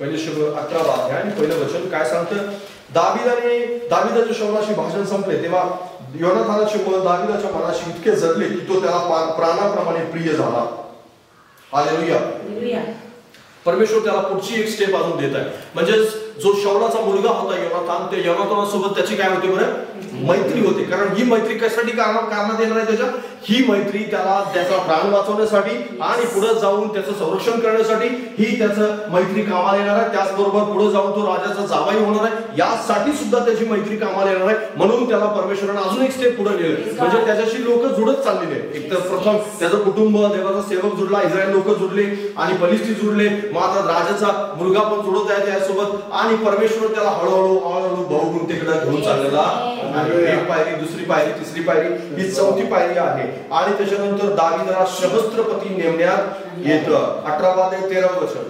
पहिले शमूएल 18 अध्याय आणि पहिलं वचन काय सांगतं? दाविदाच्या शौलाशी भाषण संपले तेव्हा योनातानाचे मन दाविदाच्या मनाशी इतके जडले की तो त्याला प्राणाप्रमाणे प्रिय झाला. हालेलुया. परमेश्वर त्याला पुढची एक स्टेप अजून देत आहे. म्हणजे जो शौलाचा मुलगा होता योनातान, त्या योनातानासोबत त्याची काय होती बरं? मैत्री होती. कारण ही मैत्री कशासाठी कारणात येणार आहे त्याच्या? ही मैत्री त्याला त्याचा प्राण वाचवण्यासाठी आणि पुढे जाऊन त्याचं संरक्षण करण्यासाठी ही त्याचं मैत्री कामाला येणार आहे. त्याचबरोबर पुढे जाऊन तो राजाचा जावाई होणार आहे, यासाठी सुद्धा त्याची मैत्री कामाला येणार आहे. म्हणून त्याला परमेश्वराने अजून एक स्टेप पुढे नेलं. म्हणजे त्याच्याशी लोक जुडत चाललेले. एक तर प्रथम त्याचं कुटुंब, देवाचा सेवक जुडला, इस्रायल लोक जुडले आणि पलिश्ती जुडले. मग आता राजाचा मुलगा पण जुडत आहे त्यासोबत आणि परमेश्वर त्याला हळूहळू बहुगुणतेकडे घेऊन चाललेला. एक पायरी, दुसरी पायरी, तिसरी पायरी, ही चौथी पायरी आहे. आणि त्याच्यानंतर दाविदाला सहस्त्रपती नेमण्यात येतं. 18 अध्याय 13 वचन.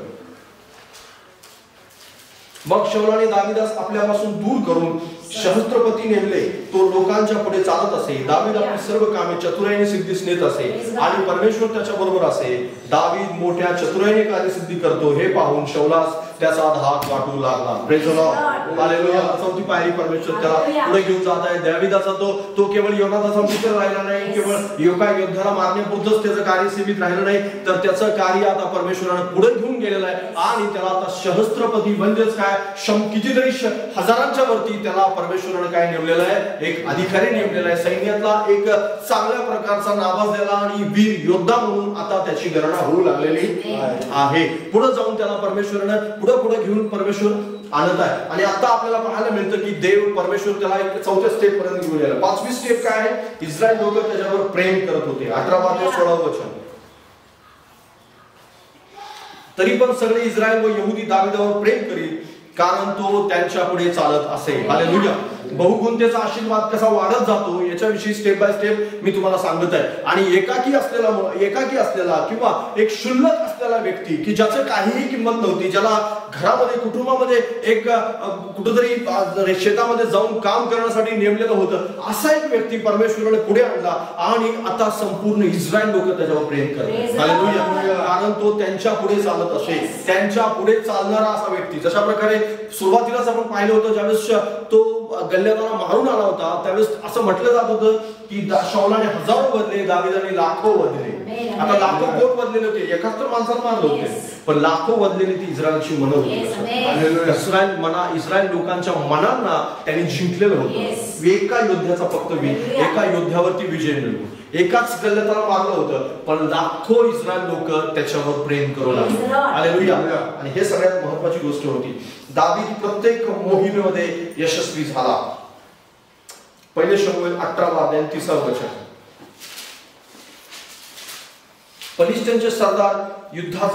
मग शौलाने दाविदास आपल्यापासून दूर करून सहस्त्रपती नेमले. तो लोकांच्या पुढे चालत असे. दावीद आपली सर्व कामे चतुराईने सिद्धीस नेत असे आणि परमेश्वर त्याच्या बरोबर असे. दावीद मोठ्या चतुराईने कार्यसिद्धी करतो हे पाहून शौलास त्याचा धाक वाटू लागला. Praise the Lord. हालेलुया. चौथी पायरी परमेश्वर त्याला पुढे घेऊन जात आहे. दाविदाचा तो केवळ योनाताचा मित्र राहिला नाही, केवळ एका योद्ध्याला मारण्यापुरतंच त्याचं कार्य सीमित राहिलं नाही, तर त्याचं कार्य आता परमेश्वराने पुढे घेऊन गेलेलं आहे. आणि त्याला आता सहस्त्रपती म्हणजेच काय, कितीतरी हजारांच्या वरती त्याला परमेश्वराने काय नेमलेलं आहे? एक अधिकारी नेमलेला आहे. सैन्यातला एक चांगल्या प्रकारचा नावाजलेला आणि वीर योद्धा म्हणून आता त्याची गणना होऊ लागलेली आहे. पुढे जाऊन त्याला परमेश्वराने पुढे घेऊन परमेश्वर आणत आहे. आणि आता आपल्याला पाहायला मिळतं की देव परमेश्वर त्याला एक चौथ्या स्टेप पर्यंत घेऊन गेला. पाचवी स्टेप काय आहे? इस्रायल लोक त्याच्यावर प्रेम करत होते. 18 अध्याय 16 वचन. तरी पण सगळे इस्रायल व यहुदी दाविदावर प्रेम करीत, कारण तो त्यांच्या पुढे चालत असे. हालेलुया. बहुगुणतेचा आशीर्वाद कसा वाढत जातो याच्याविषयी स्टेप बाय स्टेप मी तुम्हाला सांगत आहे. आणि एकाकी असलेला किंवा एक क्षुल्लक असलेला व्यक्ती की ज्याचं काहीही किंमत नव्हती, ज्याला घरामध्ये कुटुंबामध्ये एक कुठेतरी शेतामध्ये जाऊन काम करण्यासाठी नेमलेलं होतं, असा एक व्यक्ती परमेश्वराने पुढे आणला आणि आता संपूर्ण इस्रायल लोक त्याच्यावर प्रेम करतात. हालेलुया. कारण तो त्यांच्या पुढे चालत असे, त्यांच्या पुढे चालणारा असा व्यक्ती. जशा प्रकारे सुरुवातीलाच आपण पाहिलं होतं, ज्यावेळेस तो गल्ल्याला मारून आला होता त्यावेळेस असं म्हटलं जात होतं की शौलाने हजारो बदले, दाविदाने लाखो बदले. आता लाखो कोण बदलेले होते? एकाच तर माणसाला मारले होते, पण लाखो बदलेली ती इस्रायलची मन होती. इस्रायल लोकांच्या मनांना त्यांनी जिंकलेलं होतं. एका योद्ध्याचा फक्त एका योद्ध्यावरती विजय मिळवून एकाच गल्ल्याला मारलं होतं, पण लाखो इस्रायल लोक त्याच्यावर प्रेम करू लागले. हालेलुया. आणि हे सगळ्यात महत्वाची गोष्ट होती. दावीद प्रत्येक मोहिमेमध्ये यशस्वी झाला. पहिले शमूएल 18 अध्याय 30 वचन. पलिश्त्यांचे सरदार युद्धात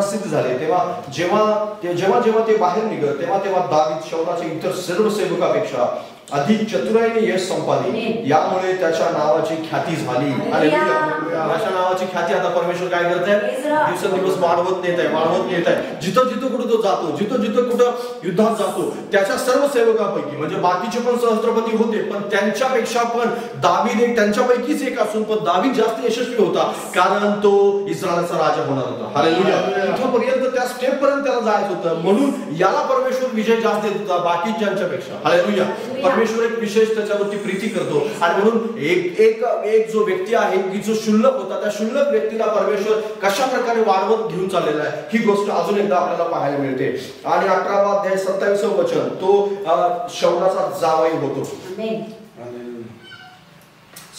सिद्ध झाले तेव्हा जेव्हा ते बाहेर निघत तेव्हा दावीद शौलाच्या इतर सर्व सेवकापेक्षा अधिक चतुराईने यश संपादिले, यामुळे त्याच्या नावाची ख्याती झाली. हालेलुया. त्याच्या नावाची ख्याती आता परमेश्वर काय करत आहे, दिवसेंदिवस वाढवत नेत आहे. जिथं जिथं कुठं तो जातो, जिथं जिथं कुठं युद्धात जातो, त्याच्या सर्व सेवकांपैकी, म्हणजे बाकीचे पण सहस्त्रपती होते, पण त्यांच्यापेक्षा पण दावीद एक त्यांच्यापैकीच एक असून पण दावीद जास्त यशस्वी होता, कारण तो इस्रायलचा राजा होणार होता. हालेलुया. इथपर्यंत त्या स्टेप पर्यंत त्याला जायचं होतं, म्हणून याला परमेश्वर विजय जास्त देत होता बाकीच्यांच्यापेक्षा. हालेलुया. परमेश्वर एक विशेष त्याच्यावरती प्रीती करतो, आणि म्हणून एक जो व्यक्ती आहे की जो शुल्लक होता, त्या शुल्लक व्यक्तीला परमेश्वर कशा प्रकारे वाढवत घेऊन चाललेला आहे ही गोष्ट अजून एकदा आपल्याला पाहायला मिळते. आणि 18वा अध्याय 27वे वचन, तो शौलाचा जावई होतो.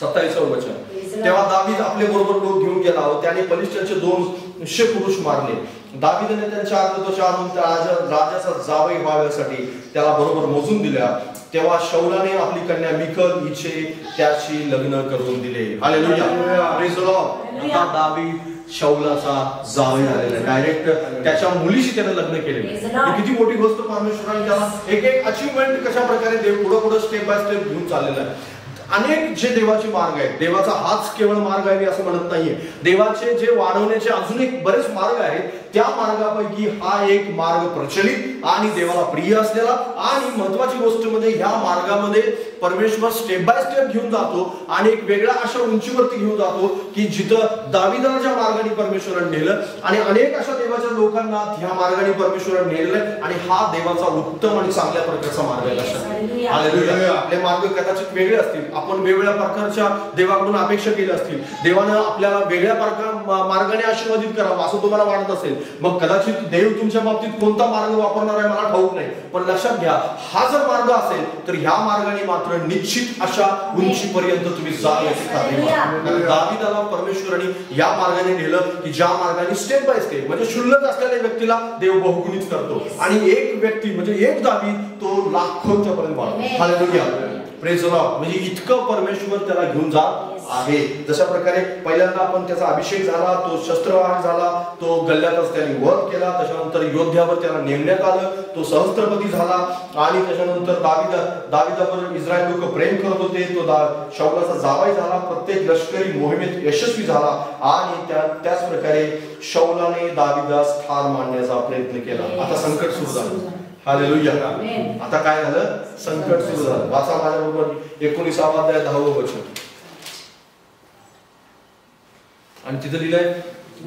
27वे वचन, तेव्हा दावीद आपले बरोबर लोक घेऊन गेला व त्याने फलिस्त्यांचे 200 पुरुष मारले. दावीदने त्यांच्या आज्ञेनुसार आणून त्या राजाचा जावई व्हाव्यासाठी त्याला बरोबर मोजून दिल्या. तेव्हा शौलाने आपली कन्या मिकल हिचे त्याशी लग्न करून दिले. हालेलुया. Praise the Lord. आता दावीद शौलाचा जावई झालेला आहे. डायरेक्ट त्याच्या मुलीशी त्याने लग्न केले. किती मोठी गोष्ट परमेश्वराने त्याला एक अचीवमेंट कशा प्रकारे देव पुढे स्टेप बाय स्टेप घेऊन चाललेला आहे. अनेक जे देवाचे मार्ग आहेत, देवाचा हाच केवळ मार्ग आहे असं म्हणत नाहीये. देवाचे जे वाढवण्याचे अजून एक बरेच मार्ग आहेत, त्या मार्गापैकी हा एक मार्ग प्रचलित आणि देवाला प्रिय असलेला, आणि महत्वाची गोष्ट म्हणजे ह्या मार्गामध्ये परमेश्वर स्टेप बाय स्टेप घेऊन जातो आणि एक वेगळ्या अशा उंचीवरती घेऊन जातो की जिथं दावीदाला ज्या मार्गाने परमेश्वराने नेलं आणि अनेक अशा देवाच्या लोकांना ह्या मार्गाने परमेश्वराने नेलंय, आणि हा देवाचा उत्तम आणि चांगल्या प्रकारचा मार्ग आहे. हालेलुया. आपले मार्ग कदाचित वेगळे असतील, आपण वेगवेगळ्या प्रकारच्या देवाकडून अपेक्षा केल्या असतील, देवानं आपल्याला वेगळ्या मार्गाने आशीर्वादित करावं असं तुम्हाला वाटत असेल, मग कदाचित देव तुमच्या बाबतीत कोणता मार्ग वापरणार आहे मला ठाऊक नाही, पण लक्षात घ्या, हा जर मार्ग असेल तर ह्या मार्गाने मात्र निश्चित अशा उंचीपर्यंत तुम्ही जाल याची खात्री. दावीदाला परमेश्वराने या मार्गाने नेलं की ज्या मार्गाने स्टेप बाय स्टेप, म्हणजे शुल्लक असलेल्या व्यक्तीला देव बहुगुणित करतो, आणि एक व्यक्ती म्हणजे एक दावीद तो लाखोंच्या पर्यंत वाढतो. हालेलुया. Praise the Lord. म्हणजे इतकं परमेश्वर त्याला घेऊन जात आहे. जशा प्रकारे पहिल्यांदा आपण त्याचा अभिषेक झाला, तो शस्त्रवाहक झाला, तो गल्ल्यातच त्याने वध केला, त्याच्यानंतर योद्ध्यावर त्याला नेमण्यात आलं, तो सहस्त्रपती झाला, आणि त्याच्यानंतर दावीदावर इस्रायल लोक प्रेम करत होते, तो शौलाचा जावई झाला, प्रत्येक लष्करी मोहिमेत यशस्वी झाला, आणि त्याच प्रकारे शौलाने दावीदास ठार मारण्याचा प्रयत्न केला. आता संकट सुरू झालं. हालेलुया. आता काय झालं, संकट सुरू झालं. वाचा माझ्याबरोबर 19वा अध्याय 10वं वचन. आणि तिथे लिहिलंय,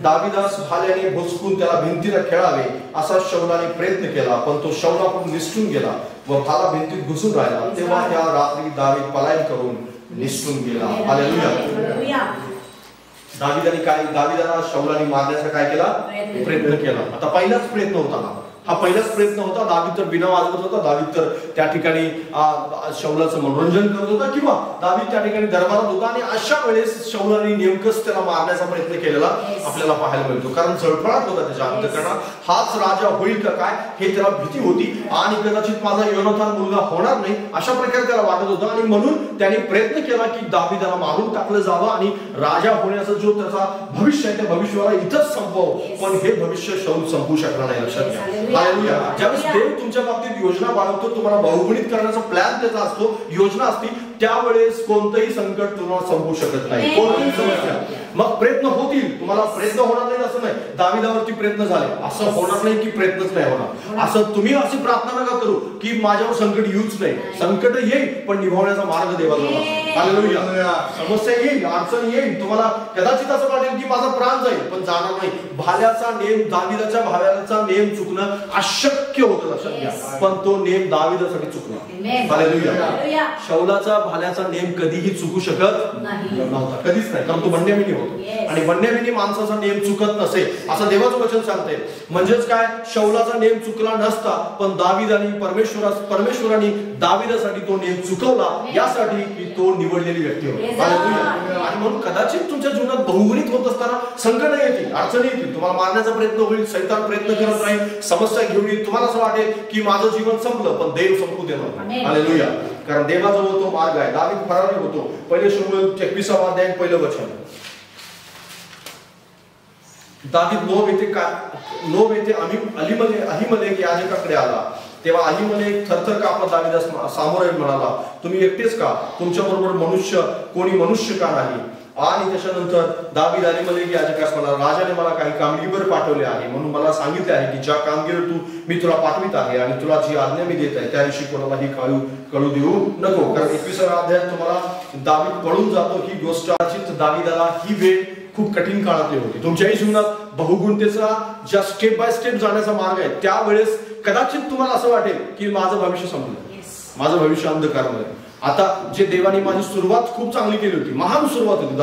दावीदास भाल्याने भोसकून त्याला भिंतीला खेळावे असा शौलाने प्रयत्न केला, पण तो शौलाकडून निसटून गेला व भाला भिंतीत घुसून राहिला. तेव्हा त्या रात्री दावीद पलायन करून निसटून गेला. हालेलुया. दावीदाला शौलाने मारण्याचा काय केला, प्रयत्न केला. आता पहिलाच प्रयत्न होता हा पहिलाच प्रयत्न होता. दावीद तर बिना वाजवत होता, दावीद तर त्या ठिकाणी शौलाचं मनोरंजन करत होता, किंवा दावीद त्या ठिकाणी दरबारात होता, आणि अशा वेळेस शौलाने नेमकंच त्याला मारण्याचा प्रयत्न केलेला आपल्याला पाहायला मिळतो. कारण जळफळाट होता त्याच्या अंतःकरणात, हाच राजा होईल का काय हे त्याला भीती होती, आणि कदाचित माझा योनाथान मुलगा होणार नाही अशा प्रकारे त्याला वाटत होतं, आणि म्हणून त्याने प्रयत्न केला की दावीदाला मारून टाकलं जावं आणि राजा होण्याचा जो त्याचा भविष्य आहे त्या भविष्याला इथंच संपव. पण हे भविष्य शौल संपू शकणार नाही. लक्षात घ्या. हालेलुया. ज्यावेळेस देव तुमच्या बाबतीत योजना बाळगतो, तुम्हाला बहुगुणित करण्याचा प्लॅन त्याचा असतो, योजना असती, त्यावेळेस कोणतंही संकट तुम्हाला संपू शकत नाही, कोणतीही समस्या. मग प्रयत्न होतील, तुम्हाला प्रयत्न होणार नाही असं नाही. दावीदावरती प्रयत्न झाले, असं होणार नाही की प्रयत्नच नाही होणार. असं तुम्ही अशी प्रार्थना नका करू की माझ्यावर संकट येऊच नाही. संकट येईल, पण निभावण्याचा मार्ग देवाजवळ असतो. हालेलुया. समस्या येईल, अडचण येईल, तुम्हाला कदाचित असं वाटेल की माझा प्राण जाईल, पण जाणार नाही. भाल्याचा नेम, दावीदाच्या भाल्याचा नेम चुकणं अशक्य होतं, लक्षात घ्या, पण तो नेम दावीदासाठी चुकला. हालेलुया. शौलाचा भाल्याचा नेम कधीही चुकू शकत नव्हता, कधीच नाही, कारण तो बन्यामिनी होतो, आणि बन्यामिनी माणसाचा नेम चुकत नसे असं देवाचं वचन सांगते. म्हणजेच काय, शौलाचा नेम चुकला नसता, पण दावीदाने परमेश्वराने दावीदासाठी तो नेम चुकवला, यासाठी की तो निवडलेली व्यक्ती होती. हालेलुया. आणि म्हणून कदाचित तुमच्या जीवनात बहुगुणित होत असताना संकट येतील, अडचणी येतील, तुम्हाला मारण्याचा प्रयत्न होईल, शैतान प्रयत्न करत राहील, समस्या घेऊन येईल, तुम्हाला असं वाटेल की माझं जीवन संपलं, पण देव संपू देणार नाही. हालेलुया. कारण देवाजवळ तो मार्ग आहे. दावीद फरारी होतो. पहिले शमूएल 21वा अध्याय पहिलं वचन. दावीद नोब येथे अहिमलेक याजकाकडे आला. तेव्हा अहिमलेक थरथर कापत दाविदास सामोरे म्हणाला, तुम्ही एकटेच का? तुमच्या बरोबर कोणी मनुष्य का नाही? आणि त्याच्यानंतर दावीद अहिमलेक याजकास म्हणाला, राजाने मला काही कामगिरीवर पाठवले आहे, म्हणून मला सांगितले आहे की ज्या कामगिरीवर मी तुला पाठवित आहे आणि तुला जी आज्ञा मी देत आहे त्याविषयी कोणालाही कळू देऊ नको. कारण 21व्या अध्यायात तुम्हाला दावीद पळून जातो ही गोष्ट. दाविदाला ही वेळ खूप कठीण काळातली होती. तुमच्याही जीवनात बहुगुणतेचा ज्या स्टेप बाय स्टेप जाण्याचा मार्ग आहे त्यावेळेस कदाचित तुम्हाला असं वाटेल की माझं भविष्य संपलं, माझं भविष्य अंधकारमध्ये. आता जे देवाने माझी सुरुवात खूप चांगली केली होती, महान सुरुवात होती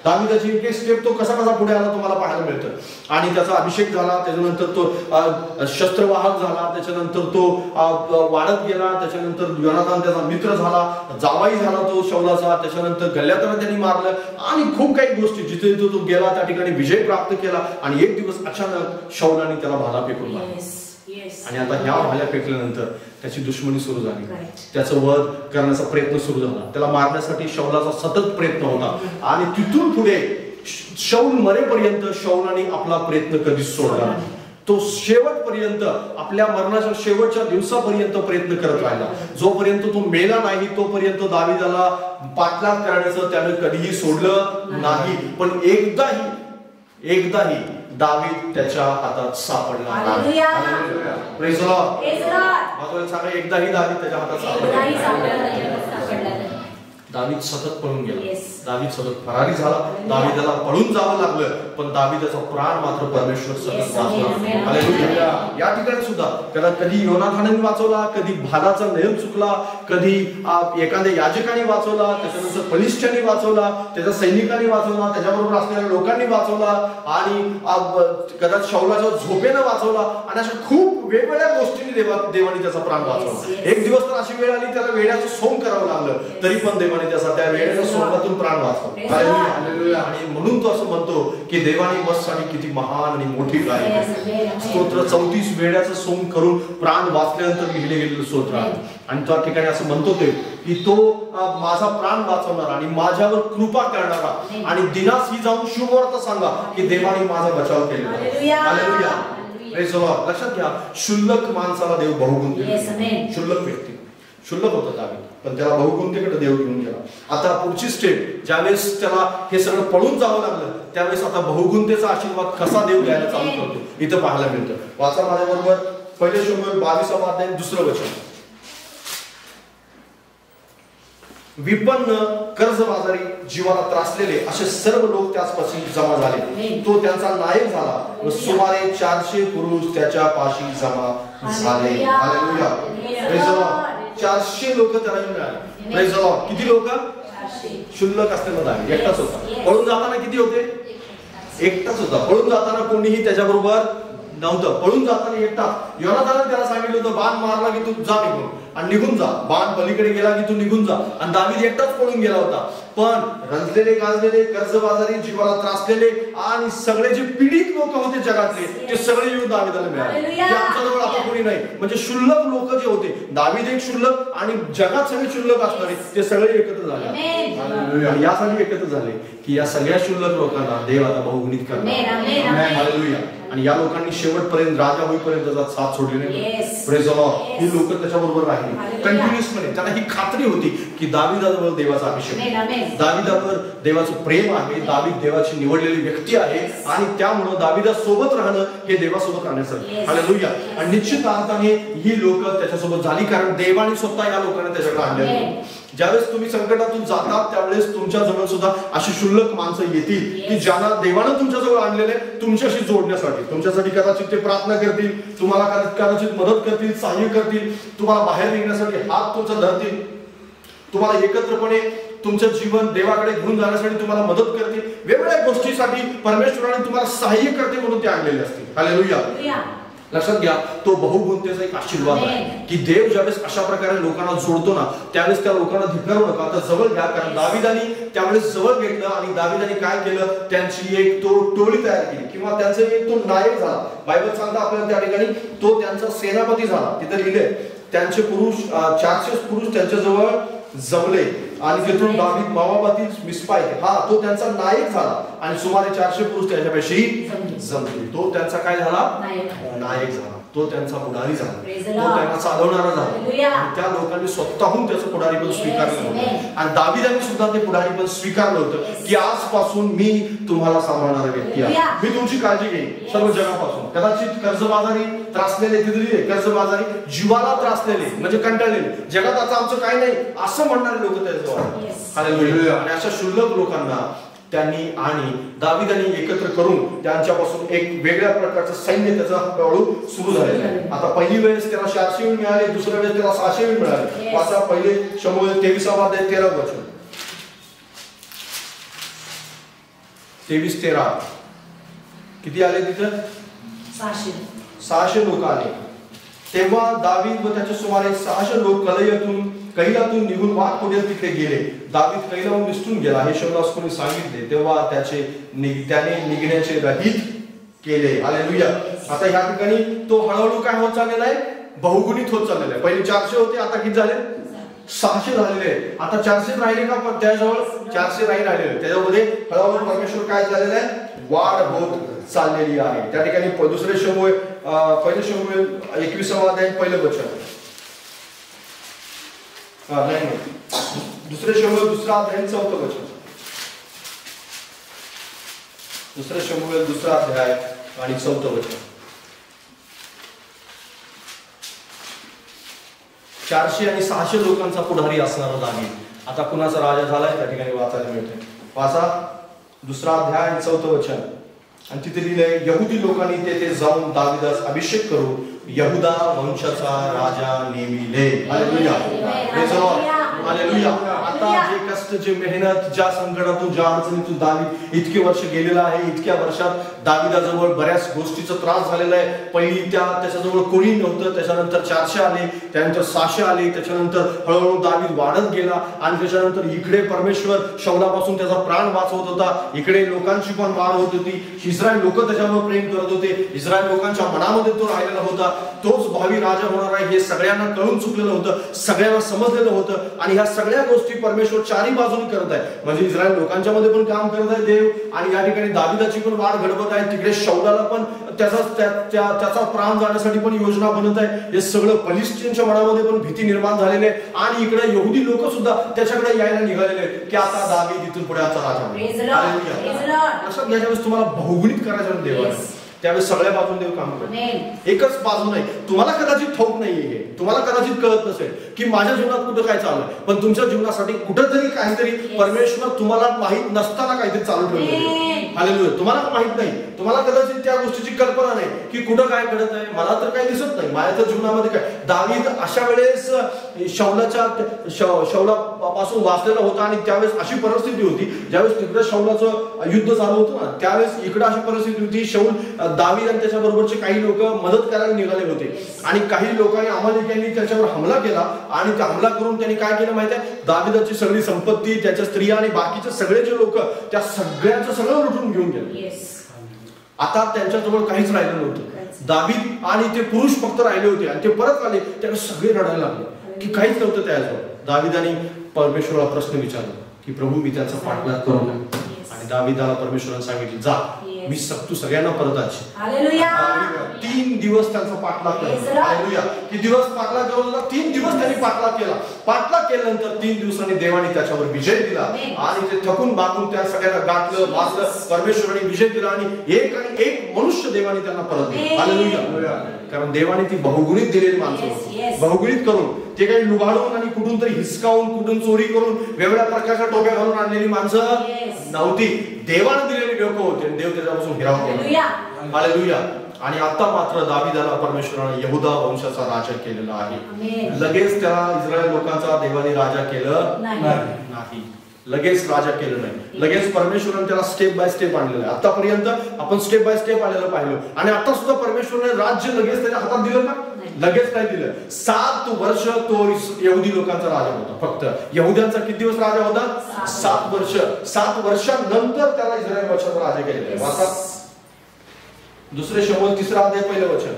दाविदाची एक स्टेप तो कसा पुढे आला तुम्हाला पाहायला मिळतं. आणि त्याचा अभिषेक झाला, त्याच्यानंतर तो शस्त्रवाहक झाला, त्याच्यानंतर तो वाढत गेला, त्याच्यानंतर योनातान त्याचा मित्र झाला, जावाई झाला तो शौलाचा, त्याच्यानंतर गल्ल्यातला त्यांनी मारलं आणि खूप काही गोष्टी जिथे तो गेला त्या ठिकाणी विजय प्राप्त केला. आणि एक दिवस अचानक शौलाने त्याला भाला फेकून मारला. आणि आता ह्या भाल्या फेकल्यानंतर त्याची दुश्मनी सुरू झाली, त्याचं वध करण्याचा प्रयत्न सुरू झाला, त्याला मारण्यासाठी शौलाचा सतत प्रयत्न होता. आणि तिथून पुढे शौल मरेपर्यंत शौलाने आपला प्रयत्न कधीच सोडला नाही. तो शेवटपर्यंत आपल्या मरणाच्या शेवटच्या दिवसापर्यंत प्रयत्न करत राहिला. जोपर्यंत तो मेला नाही तोपर्यंत दाविदाला पाठलाग करण्याचं त्याने कधीही सोडलं नाही. पण एकदाही दावीद त्याच्या हातात सापडला नाही. Praise the Lord. सांगा, एकदाही दावीद त्याच्या हातात सापडला नाही. दावीद सतत पळून गेला, दावीद सतत फरारी झाला, दाविदाला पळून जावं लागलं, पण दाविदाचा प्राण मात्र परमेश्वर सतत वाचला. हालेलुया. या ठिकाणी सुद्धा कधी योनाथानाने वाचवला, कधी भालाचा नयन चुकला, कधी एखाद्या याजकाने वाचवला, त्याच्यानंतर बलिष्ठांनी वाचवला, त्याच्या सैनिकांनी वाचवला, त्याच्याबरोबर असलेल्या लोकांनी वाचवला, आणि कदाचित शौलाच्या झोपेनं वाचवला. आणि अशा खूप वेगवेगळ्या गोष्टींनी देवाने त्याचा प्राण वाचवला. एक दिवस तर अशी वेळ आली त्याला वेड्याचं सोंग करावं लागलं, तरी पण देवाने त्याचा त्या वेळेच्या सोंगातून प्राण वाचवला. हालेलुया. आणि म्हणून तो असं म्हणतो की देवाने बससाठी किती महान आणि मोठी कार्य केली. स्तोत्र 34 वेड्याचं सोंग करून प्राण वाचल्यानंतर लिहिले गेलेलं स्तोत्र आहे. आणि त्या ठिकाणी असं म्हणतो ते की तो माझा प्राण वाचवणारा आणि माझ्यावर कृपा करणारा आणि दिनास ही जाऊन शुभवार्ता सांगा की देवाने माझा बचाव केलेला. हालेलुया. Praise the Lord. लक्षात घ्या, क्षुल्लक माणसाला देव बहुगुण देतो. क्षुल्लक व्यक्ती, क्षुल्लक होता दावीद, पण त्याला बहुगुणतेकडे देव घेऊन गेला. आता पुढची स्टेप, ज्यावेळेस त्याला हे सगळं पळून जावं लागलं त्यावेळेस आता बहुगुणतेचा आशीर्वाद कसा देव द्यायला चालू करतो इथं पाहायला मिळतं. वाचा माझ्याबरोबर 1 शमूएल 22 अध्याय 2 वचन. विपन्न, कर्जबाजारी, जीवाला त्रासलेले असे सर्व लोक त्याचपाशी जमा झाले. तो त्यांचा नायक झाला व सुमारे 400 पुरुष त्याच्या पाशी जमा झाले. हालेलुया. Praise the Lord. 400 लोक त्याला मिळाले. Praise the Lord. किती लोक? क्षुल्लक असलेला दावीद एकटाच होता. पळून जाताना किती होते? एकटाच होता. पळून जाताना कोणीही त्याच्याबरोबर नव्हतं. पळून जाताना एकटा. योनातानाने त्याला सांगितलं होतं, बाण मारला की तू जा निघून आणि निघून जा, बाण पलीकडे गेला की तू निघून जा. आणि दावीद एकटाच पळून गेला होता. पण रंजलेले, गाजलेले, कर्जबाजारी, जीवाला त्रासलेले आणि सगळे जे पीडित लोक होते जगातले ते सगळे येऊन दावीदाला मिळाले. आमच्याजवळ आता कोणी नाही. म्हणजे क्षुल्लक लोक जे होते, दावीद एक क्षुल्लक आणि जगात सगळे क्षुल्लक असणारे ते सगळे एकत्र झाले. आणि यासाठी एकत्र झाले की या सगळ्या क्षुल्लक लोकांना देव आता बहुगुणित करणार. हालेलुया. आणि या लोकांनी शेवटपर्यंत, राजा होईपर्यंत त्याचा साथ सोडली नाही. Praise the Lord. ही लोक त्याच्याबरोबर राहिली कंटिन्युअसपणे. त्यांना ही खात्री होती की दावीदावर देवाचा अभिषेक, दावीदावर देवाचं प्रेम आहे, दावीद देवाची निवडलेली व्यक्ती आहे आणि त्यामुळे दावीदासोबत राहणं हे देवासोबत राहण्याचं. हालेलुया. आणि निश्चित अर्थाने ही लोक त्याच्यासोबत झाली कारण देवाने स्वतः या लोकांना त्याच्याकडे आणले. ज्यावेळेस तुम्ही संकटातून जातात त्यावेळेस तुमच्या जवळ सुद्धा अशी क्षुल्लक माणसं येतील की ज्यांना देवानं तुमच्या जवळ आणलेले तुमच्याशी जोडण्यासाठी, तुमच्यासाठी कदाचित ते प्रार्थना करतील, तुम्हाला कदाचित मदत करतील, सहाय्य करतील, तुम्हाला बाहेर निघण्यासाठी हात तुमचा धरतील, तुम्हाला एकत्रपणे तुमचं जीवन देवाकडे घेऊन जाण्यासाठी तुम्हाला मदत करतील. वेगवेगळ्या गोष्टीसाठी परमेश्वराने तुम्हाला सहाय्य करते म्हणून ते आणलेले असतील. हालेलुया. लक्षात घ्या, तो बहुगुणतेचा एक आशीर्वाद आहे की देव ज्यावेळेस अशा प्रकारे लोकांना जोडतो ना त्यावेळेस त्या लोकांना धिक्कारू नका, आता जवळ घ्या. कारण दावीदानी त्यावेळेस जवळ घेतलं आणि दावीदानी काय केलं, त्यांची एक तो टोळी तयार केली किंवा त्यांचा एक तो नायक झाला. बायबल सांगता आपल्याला त्या ठिकाणी तो त्यांचा सेनापती झाला. तिथे लिहिले त्यांचे पुरुष 400 पुरुष त्यांच्याजवळ जमले आणि तिथून दावीद मोवाबातील मिस्पा तो त्यांचा नायक झाला आणि सुमारे 400 पुरुष त्याच्यापाशी जमले. तो त्यांचा काय झाला? नायक झाला. तो त्यांचा पुढारी झाला, Praise the तो Lord. त्यांना चालवणारा झाला. Hallelujah. आणि त्या लोकांनी स्वतःहून त्याचं पुढारीपण Yes, स्वीकारलं होतं. amen. आणि दाविदाने सुद्धा ते पुढारीपण स्वीकारलं होतं Yes. की आजपासून मी तुम्हाला सांभाळणारा व्यक्ती आहे, Hallelujah. मी तुमची काळजी घेईन Yes. सर्व जगापासून. कदाचित कर्जबाजारी त्रासलेले, तिथे कर्जबाजारी जीवाला त्रासलेले म्हणजे कंटाळलेले, जगात आता आमचं काही नाही असं म्हणणारे लोक त्याजवळ. Yes. हालेलुया. आणि अशा क्षुल्लक लोकांना त्यांनी आणि दाविदाने एकत्र करून त्यांच्यापासून एक वेगळ्या प्रकारचं सैन्य त्याचा हळूहळू सुरू झालेलं आहे. आता पहिली वेळेस त्याला 400 मिळाले, दुसऱ्या वेळेस त्याला 600 मिळाले. Yes. वाचा पहिले शमूएल 23 अध्याय 13 वचन. 23-13 किती आले तिथं? 600 लोक आले. तेव्हा दावीद व त्याच्या सुमारे 600 लोक कैलातून निघून वाघ तिकडे गेले. दावीद कैलाहून निसटून गेला हे शब्दास कोणी सांगितले, तेव्हा त्याने निघण्याचे रहित केले. हालेलुया. आता ह्या ठिकाणी तो हळूहळू काय होत चाललेला आहे? बहुगुणित होत चाललेला आहे. पहिले 400 होते, आता किती झाले? 600 झालेले आहे. आता 400 राहिले का? पण त्याजवळ 400 राहिले. त्याच्यामध्ये हळूहळू परमेश्वर काय झालेलं आहे? वाढ होत चाललेली आहे. त्या ठिकाणी दुसरे शमूएल पहिले शमूएल 21 अध्याय पहिलं वचन. नाही दुसरे शमूएल 2 अध्याय 4 वचन. दुसरे शमूएल 2 अध्याय आणि 4 वचन. 400 आणि 600 लोकांचा पुढारी असणारा दावीद आता कुणाचा राजा झालाय त्या ठिकाणी वाचायला मिळते. वाचा 2 अध्याय आणि 4 वचन. आणि तिथे लिहिलंय, यहुदी लोकांनी तेथे जाऊन दाविदास अभिषेक करू यहुदा वंशाचा राजा नेमिले. Hallelujah. Praise the Lord. Hallelujah. आता जे कष्ट, जे मेहनत, ज्या संकटातून, ज्या अडचणीतून दावीद इतके वर्ष गेलेला आहे, इतक्या वर्षात दाविदाजवळ बऱ्याच गोष्टीचा त्रास झालेला आहे. पहिली त्याच्याजवळ कोणी नव्हतं, त्याच्यानंतर 400 आले, त्यानंतर 600 आले, त्याच्यानंतर हळूहळू दावीद वाढत गेला. आणि त्याच्यानंतर इकडे परमेश्वर शौलापासून त्याचा प्राण वाचवत होता, इकडे लोकांची पण वाढ होत होती. इस्रायल लोक त्याच्यावर प्रेम करत होते, इस्रायल लोकांच्या मनामध्ये तो राहिलेला होता. तोच भावी राजा होणार आहे हे सगळ्यांना कळून चुकलेलं होतं, सगळ्यांना समजलेलं होतं. आणि ह्या सगळ्या गोष्टी परमेश्वर चारी बाजूने करत आहे. म्हणजे इस्रायल लोकांच्या मध्ये पण काम करत आहे देव, आणि या ठिकाणी दाविदाची पण वाढ घडवत आहे. तिकडे शौलाला पण त्याचा प्राण जाण्यासाठी पण योजना बनत आहे. हे सगळं फलिस्तीनच्या मनामध्ये पण भीती निर्माण झालेली आहे. आणि इकडे यहुदी लोक सुद्धा त्याच्याकडे यायला निघालेले की आता दावीद इथून पुढे आता राजा होईल. लक्षात घ्या, ज्यावेळेस तुम्हाला बहुगुणित करायचं देव आहे त्यावेळेस सगळ्या बाजून देव काम करतो. एकच बाजू नाही. तुम्हाला कदाचित ठाऊक नाहीये, तुम्हाला कदाचित कळत नसेल की माझ्या जीवनात कुठं काय चालू आहे, पण तुमच्या जीवनासाठी कुठेतरी काहीतरी परमेश्वर तुम्हाला माहित नसताना काहीतरी चालू ठेवलं. हालेलुया. तुम्हाला माहित नाही, तुम्हाला कदाचित त्या गोष्टीची कल्पना नाही की कुठं काय घडत आहे. मला तर काही दिसत नाही माझ्या तर जीवनामध्ये काय. दावीद अशा वेळेस शौलापासून वाचलेला होता, आणि त्यावेळेस अशी परिस्थिती होती ज्यावेळेस तिकडे शौलाचं युद्ध चालू होतं ना, त्यावेळेस इकडे अशी परिस्थिती होती, शौल दावीद आणि त्याच्या बरोबरचे काही लोक मदत करायला निघाले होते. आणि काही लोकांनी अमालेकियांनी त्याच्यावर हमला केला, आणि त्या हमला करून त्यांनी काय केलं माहिती आहे? दावीदाची सगळी संपत्ती, त्याच्या स्त्रिया आणि बाकीचे सगळे जे लोक, त्या सगळ्यांचं सगळं लुटून घेऊन गेले. आता त्यांच्याजवळ काहीच राहिलं नव्हतं. दावीद आणि ते पुरुष फक्त राहिले होते, आणि ते परत आले त्यावेळेस सगळे रडायला लागले की काहीच नव्हतं त्याजवळ. दावीदाने परमेश्वराला प्रश्न विचारला की प्रभू मी त्यांचा पाठलाग करू का? आणि दावीदाला परमेश्वराने सांगितले जा, मी तू सगळ्यांना परत आणशील. हालेलुया. 3 दिवस त्यांचा पाठलाग केला. हालेलुया. किती दिवस पाठलाग केला? 3 दिवस त्यांनी पाठलाग केला. पाठलाग केल्यानंतर 3 दिवसांनी देवाने त्याच्यावर विजय दिला, आणि ते थकून बाकून त्या सगळ्यांना गाठलं, वाचलं. परमेश्वराने विजय दिला, आणि एक मनुष्य देवाने त्यांना परत दिला. हालेलुया. कारण देवाने ती बहुगुणित दिलेली माणसं बहुगुणित करून, ते काही लुबाडून आणि कुठून तरी हिसकावून, कुठून चोरी करून, वेगळ्या प्रकारच्या टोप्या घालून आणलेली माणसं नव्हती. देवाने दिलेली लोक होते, देव त्याच्यापासून हिराव केला. हालेलुया. आणि आता मात्र दावीदाला परमेश्वराने यहुदा वंशाचा राजा केलेला आहे. लगेच त्याला इस्रायल लोकांचा देवाने राजा केलं नाही. लगेच राजा केलं नाही. लगेच परमेश्वराने त्याला स्टेप बाय स्टेप आणलेलं आहे. आतापर्यंत आपण स्टेप बाय स्टेप आलेलं पाहिलं, आणि आता सुद्धा परमेश्वराने राज्य लगेच त्याच्या हातात दिलं का? लगेच काय दिलं? 7 वर्ष तो यहुदी लोकांचा राजा होता. फक्त यहुद्यांचा किती दिवस राजा होता? 7 वर्ष. 7 वर्षांनंतर त्याला इस्रायल वंशाचा राजा केलेला आहे. वाचा दुसरे शमूएल 3 अध्याय पहिलं वचन.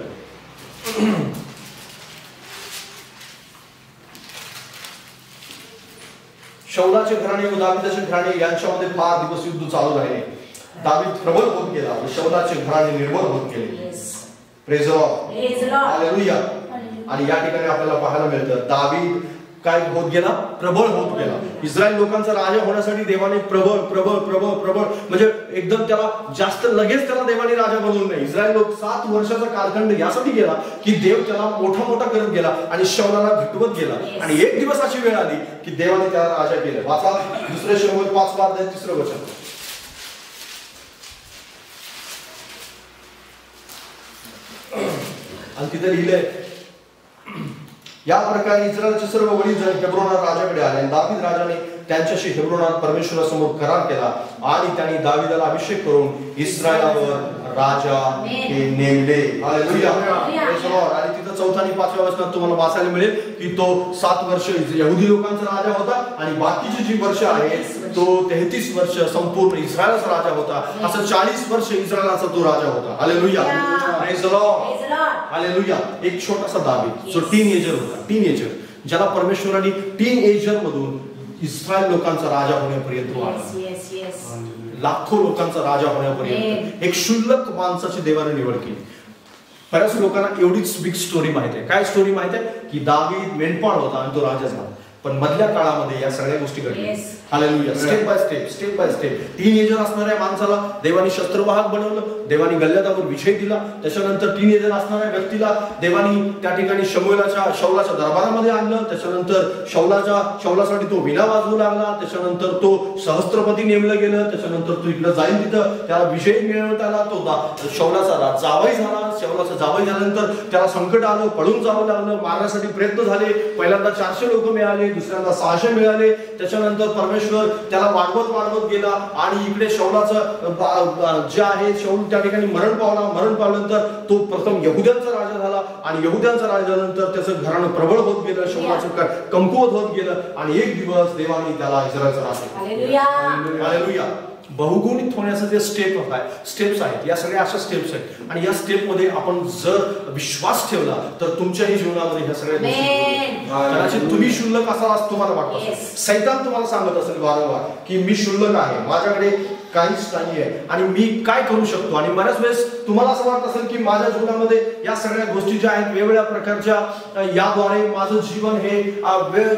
शौलाचे घराणे व दावीदाचे घराणे यांच्यामध्ये फार दिवस युद्ध चालू राहिले. दावीद प्रबल होत गेला, शौलाचे घराणे निर्बल होत गेले. Praise the Lord. Praise the Lord. Hallelujah. आणि या ठिकाणी आपल्याला पाहायला मिळतं दावीद काय होत गेला, प्रबळ होत गेला. इस्रायल लोकांचा राजा होण्यासाठी देवाने प्रबळ प्रबळ प्रबळ प्रबळ म्हणजे एकदम त्याला जास्त लगेच त्याला देवाने राजा बनवून नाही. इस्रायल लोक 7 वर्षाचा कालखंड यासाठी गेला की देव त्याला मोठा मोठा करत गेला आणि शौलाला घटवत गेला. आणि एक दिवस अशी वेळ आली की देवाने त्याला राजा केलं. वाचा 2 शमूएल 5 अध्याय 3 वचन. आणि तिथे लिहिलंय या प्रकारे इस्रायलचे सर्व वडील जण हेब्रोनात राजाकडे आले. दावीद राजाने त्यांच्याशी हेब्रोनात परमेश्वरासमोर करार केला आणि त्यांनी दावीदाला अभिषेक करून इस्रायलावर राजा हे नेमले. हालेलुया. आणि तिथं 4 आणि 5व्या वचनात तुम्हाला वाचायला मिळेल की तो 7 वर्ष यहुदी लोकांचा राजा होता आणि बाकीची जी वर्ष आहेत तो 33 वर्ष संपूर्ण इस्रायलचा राजा होता. असं 40 वर्ष इस्रायलचा तो राजा होता. Hallelujah. Praise the Lord. Hallelujah. एक छोटासा दावीद जो टीनएजर होता, टीनएजर ज्याला परमेश्वराने टीनएजर मधून इस्रायल लोकांचा राजा होण्यापर्यंत वाढला. लाखो लोकांचा राजा होण्यापर्यंत एक क्षुल्लक माणसाची देवाने निवड केली. बऱ्याच लोकांना एवढीच बिग स्टोरी माहिती आहे. काय स्टोरी माहिती आहे की दावीद मेंढपाळ होता आणि तो राजा झाला. पण मधल्या काळामध्ये या सगळ्या गोष्टी घडल्या. Hallelujah. Step by step step by step teenager असणाऱ्या माणसाला देवानी शस्त्रवाहक बनवलं. देवानी गल्ल्यादावर विजय दिला. त्याच्यानंतर टीनएजर असणाऱ्या व्यक्तीला देवानी त्या ठिकाणी शौलाच्या दरबारामध्ये आणलं. त्याच्यानंतर शौलासाठी तो विणा वाजवू लागला. त्याच्यानंतर तो सहस्त्रपती नेमलं गेलं. त्याच्यानंतर तो इकडे जाईल तिथं त्याला विजय मिळवण्यात आला. तो शौलाचा जावई झाला. शौलाचा जावई झाल्यानंतर त्याला संकट आलं, पळून जावं लागलं, मारण्यासाठी प्रयत्न झाले. पहिल्यांदा 400 लोक मिळाले, दुसऱ्यांदा 600 मिळाले. त्याच्यानंतर परमेश्वर त्याला वाढवत गेला आणि इकडे शौलाचं जे आहे शौल त्या ठिकाणी मरण पावल्यानंतर तो प्रथम यहुद्यांचा राजा झाला आणि यहुद्यांचा राजा झाल्यानंतर त्याचं घराणं प्रबळ होत गेलं, शौलाचं कमकुवत होत गेलं आणि एक दिवस देवाने त्याला इस्रायलचा राजा. हालेलुया. हालेलुया. बहुगुणित होण्याचे जे स्टेप्स आहेत या सगळ्या अशा स्टेप्स आहेत आणि या स्टेप मध्ये आपण जर विश्वास ठेवला तर तुमच्याही जीवनामध्ये ह्या सगळ्या गोष्टी कदाचित तुम्ही क्षुल्लक असाल तुम्हाला वाटत असेल. सैतान तुम्हाला सांगत असेल वारंवार की मी क्षुल्लक आहे, माझ्याकडे काहीच नाहीये आणि मी काय करू शकतो. आणि बऱ्याच वेळेस तुम्हाला असं वाटत असेल की माझ्या जीवनामध्ये या सगळ्या गोष्टी ज्या आहेत वेगवेगळ्या प्रकारच्या याद्वारे माझं जीवन हे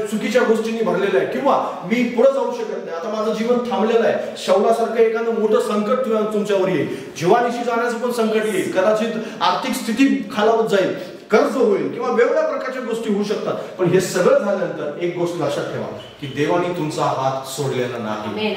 चुकीच्या गोष्टींनी भरलेलं आहे किंवा मी पुढे जाऊ शकत नाही. आता माझं जीवन थांबलेलं आहे. शौलासारखं एखादं मोठं संकट तुमच्यावर येईल, जीवानिशी जाण्याचं पण संकट येईल, कदाचित आर्थिक स्थिती खालावत जाईल, कर्ज होईल किंवा वेगवेगळ्या प्रकारच्या गोष्टी होऊ शकतात. पण हे सगळं झाल्यानंतर एक गोष्ट लक्षात ठेवा की देवाने तुमचा हात सोडलेला नाही.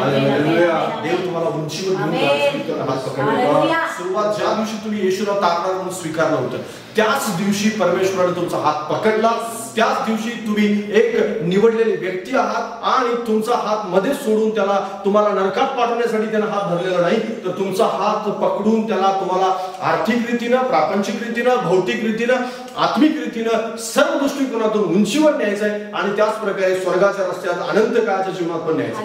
देव तुम्हाला उंचीवर घेऊन हात पकडलेला. सुरुवात ज्या दिवशी तुम्ही येशूला तारणार म्हणून स्वीकारलं होतं त्याच दिवशी परमेश्वराने तुमचा हात पकडला. त्याच दिवशी तुम्ही एक निवडलेली व्यक्ती आहात आणि तुमचा हात मध्ये सोडून त्याला तुम्हाला नरकात पाठवण्यासाठी त्याने हात धरलेला नाही, तर तुमचा हात पकडून त्याला तुम्हाला आर्थिक रीतीनं, प्रापंचिक रीतीनं, भौतिक रीतीनं, आत्मिक रीतीनं सर्व दृष्टिकोनातून उंचीवर न्यायचं आहे आणि त्याच प्रकारे स्वर्गाच्या रस्त्यात अनंत काळाच्या जीवनात पण न्यायचं.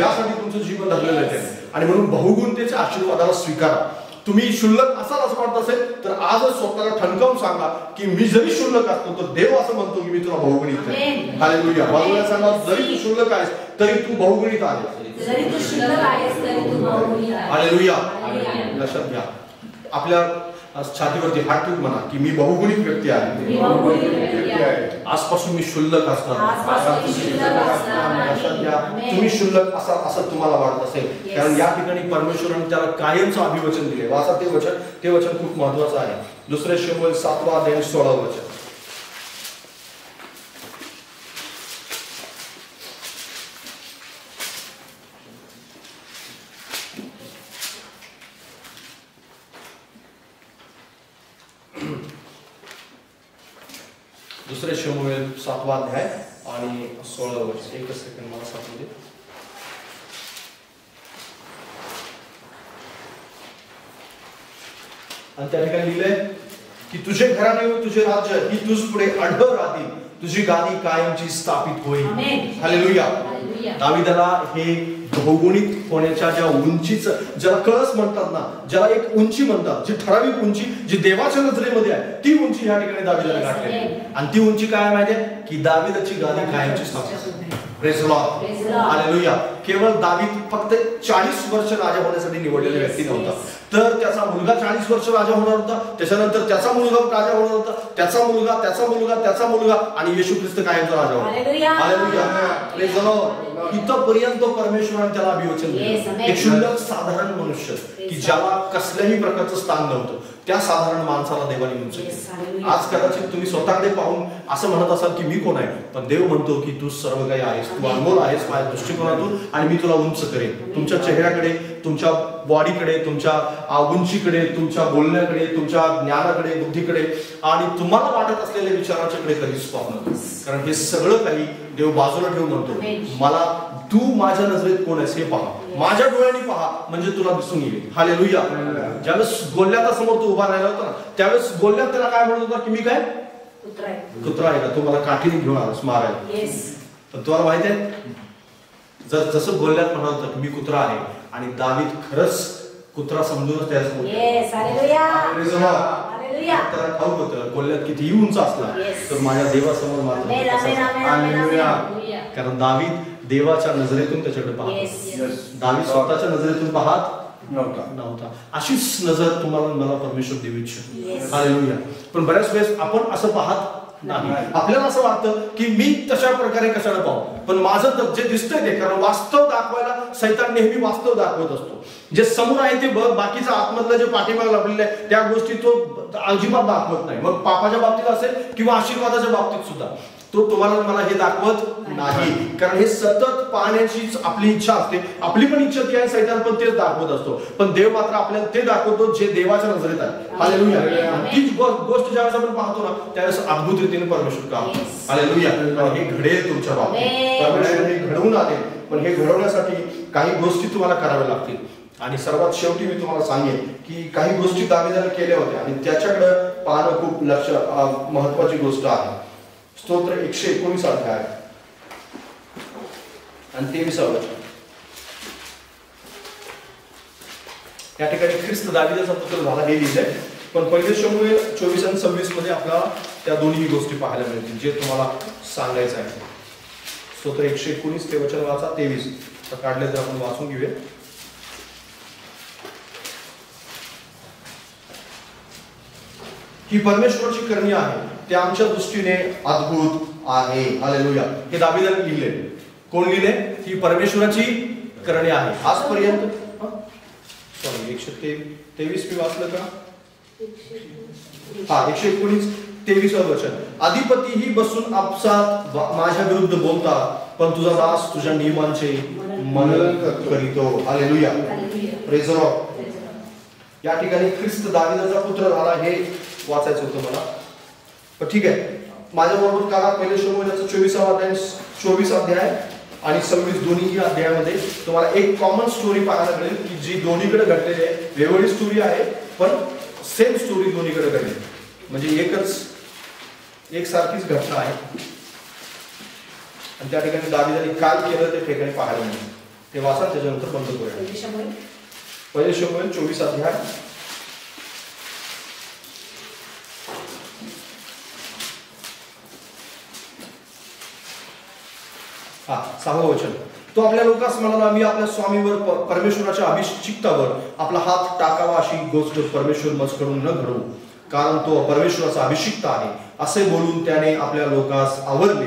यासाठी तुमचं जीवन धरलेलं आहे आणि म्हणून बहुगुणतेच्या आशीर्वादाला स्वीकारा. तुम्ही क्षुल्लक असाल असं वाटत असेल तर आजच स्वतःला ठणकावून सांगा की मी जरी क्षुल्लक असतो तर देव असं म्हणतो की मी तुला बहुगुणित आहे. हालेलुया. बाजूला सांगा जरी तू क्षुल्लक आहेस तरी तू बहुगुणित आहेस. हालेलुया. लक्षात घ्या. आपल्या छातीवरती हात ठेवून म्हणा की मी बहुगुणित व्यक्ती आहे. आजपासून मी क्षुल्लक असणार. लक्षात घ्या. तुम्ही क्षुल्लक असाल असं तुम्हाला वाटत असेल कारण या ठिकाणी परमेश्वराने त्याला कायमचं अभिवचन दिले. वाचा ते वचन खूप महत्वाचं आहे. 2 शमूएल 7 अध्याय 16 वचन. दुसरे शमूएल 7 अध्याय आणि 16 वर्ष. एकच सेकंड मला सापडू दे. आणि त्या ठिकाणी लिहिलंय की तुझे घराणे व तुझे राज्य ही तुझ पुढे अढळ राहतील, तुझी गादी कायमची स्थापित होईल. हालेलुया. दाविदाला हे बहुगुणित होण्याच्या ज्या उंचीचं ज्याला कळस म्हणतात ना, ज्याला एक उंची म्हणतात, जी ठराविक उंची जी देवाच्या नजरेमध्ये आहे ती उंची ह्या ठिकाणी दाविदाला गाठली. आणि ती उंची काय माहितीये की दाविदाची गादी कायमची स्थापित. Praise the Lord. हालेलुया. केवळ दावीद फक्त 40 वर्ष राजा होण्यासाठी निवडलेला व्यक्ती नव्हता, तर त्याचा मुलगा 40 वर्ष राजा होणार होता, त्याच्यानंतर त्याचा मुलगा राजा होणार होता, त्याचा मुलगा त्याचा मुलगा त्याचा मुलगा, आणि येशू ख्रिस्त कायमचा राजा होता. Hallelujah, praise the Lord. इथपर्यंत परमेश्वराने त्याला अभिवचन दिलं. एक क्षुल्लक साधारण मनुष्य की ज्याला कसल्याही प्रकारचं स्थान नव्हतं, त्या साधारण माणसाला देवाने उंच केलं. आज कदाचित तुम्ही स्वतःकडे पाहून असं म्हणत असाल की मी कोण आहे, पण देव म्हणतो की तू सर्व काही आहेस, तू अनमोल आहेस माझ्या दृष्टिकोनातून, आणि मी तुला उंच करेन. तुमच्या चेहऱ्याकडे, तुमच्या बॉडीकडे, तुमच्या उंचीकडे, तुमच्या बोलण्याकडे, तुमच्या ज्ञानाकडे, बुद्धीकडे, आणि तुम्हाला वाटत असलेल्या विचाराच्याकडे कधीच पाहू नका. कारण हे सगळं काही देव बाजूला ठेवून म्हणतो मला तू माझ्या नजरेत कोण आहेस हे पहा, माझ्या डोळ्यांनी पहा, म्हणजे तुला दिसून येईल. हालेलुया. ज्यावेळेस गोल्यातासमोर तो उभा राहिला होता ना, त्यावेळेस गोल्यात त्याला काय म्हणत होता की मी काय कुत्रा आहे का, तो मला काठीने घेऊन आलास मारायला. पण तुम्हाला माहित आहे, जर जसं गोल्यात म्हणत होता की मी कुत्रा आहे, आणि दावीद खरंच कुत्रा समजूनच त्यासमोर त्याला ठाऊक होतं गोल्यात कितीही उंच असला तर माझ्या देवासमोर मात्र. कारण दावीद देवाच्या नजरेतून त्याच्याकडे पाहत, दावीद स्वतःच्या नजरेतून पाहत नव्हता. अशीच नजर तुम्हाला मला परमेश्वर देऊ इच्छितो. हालेलुया. पण बऱ्याच वेळेस आपण असं पाहत नाही. आपल्याला असं वाटतं की मी तशा प्रकारे कशाला पाहू, पण माझं जे दिसतंय ते, कारण वास्तव दाखवायला सैतान नेहमी वास्तव दाखवत असतो. जे समोर आहे ते बघ, बाकीचं आतमधलं जे पाठीमागे लाभलेलं आहे त्या गोष्टी तो अजिबात दाखवत नाही. मग पापाच्या बाबतीत असेल किंवा आशीर्वादाच्या बाबतीत सुद्धा तो तुम्हाला मला हे दाखवत नाही. कारण हे सतत पाहण्याची आपली इच्छा असते, आपली पण इच्छा ती आहे, सैतान पण तेच दाखवत असतो. पण देव मात्र आपल्याला ते दाखवतो जे देवाच्या नजरेत आहे. हालेलुया. तीच गोष्ट ज्यावेळेस आपण पाहतो ना, त्यावेळेस अद्भुत रीतीने परमेश्वर काम. हालेलुया. हे घडेल तुमच्या बाबतीत, परमेश्वर हे घडवून आले. पण हे घडवण्यासाठी काही गोष्टी तुम्हाला कराव्या लागतील. आणि सर्वात शेवटी मी तुम्हाला सांगेन की काही गोष्टी दावीदाने केल्या होत्या, आणि त्याच्याकडे पाहणं खूप महत्वाची गोष्ट आहे. स्तोत्र 119 अध्याय आणि 23 वचन. या ठिकाणी ख्रिस्त दावीदाचा पुत्र झाला हे लिहिलंय, पण पहिले शमूएल 24 आणि 26 मध्ये आपल्याला त्या दोन्ही गोष्टी पाहायला मिळतील जे तुम्हाला सांगायचं आहे. स्तोत्र 119 ते वचन वाचा 23 तर काढले तर आपण वाचून घेऊया. ही परमेश्वराची करणी आहे, ते आमच्या दृष्टीने अद्भुत आहे. हालेलुया. हे दावीदाने लिहिले. कोण लिहिले? ही परमेश्वराची करणी आहे. आजपर्यंत 123 मी वाचलं का? 119 23 वचन. अधिपतीही बसून आपसात माझ्या विरुद्ध बोलतात, पण तुझा दास तुझ्या नियमांचे मनन करीतो. हालेलुया. Praise the Lord. या ठिकाणी ख्रिस्त दावीदाचा पुत्र झाला हे वाचायचं होतं मला, पण ठीक आहे. माझ्या बरोबर काढा पहिले शमूएलचा 24 अध्याय आणि 26 दोन्ही अध्यायामध्ये तुम्हाला एक कॉमन स्टोरी पाहायला मिळेल की जी दोन्हीकडे घडलेली आहे. वेगळी स्टोरी आहे पण सेम स्टोरी दोन्हीकडे घडली, म्हणजे एकसारखीच घटना आहे. आणि त्या ठिकाणी दावीदाने काय केलं ते ठिकाणी पाहायला मिळेल. ते वाचा, त्याच्यानंतर बंद करूया. पहिले शमूएल 24 अध्याय सहावं वचन. तो आपल्या लोकांस म्हणाला, मी आपल्या स्वामीवर परमेश्वराच्या अभिषिक्तावर आपला हात टाकावा अशी गोष्ट परमेश्वर मजकडून न घडवू, कारण तो परमेश्वराचा अभिषिक्त आहे. असे बोलून त्याने आपल्या लोकांस आवरले.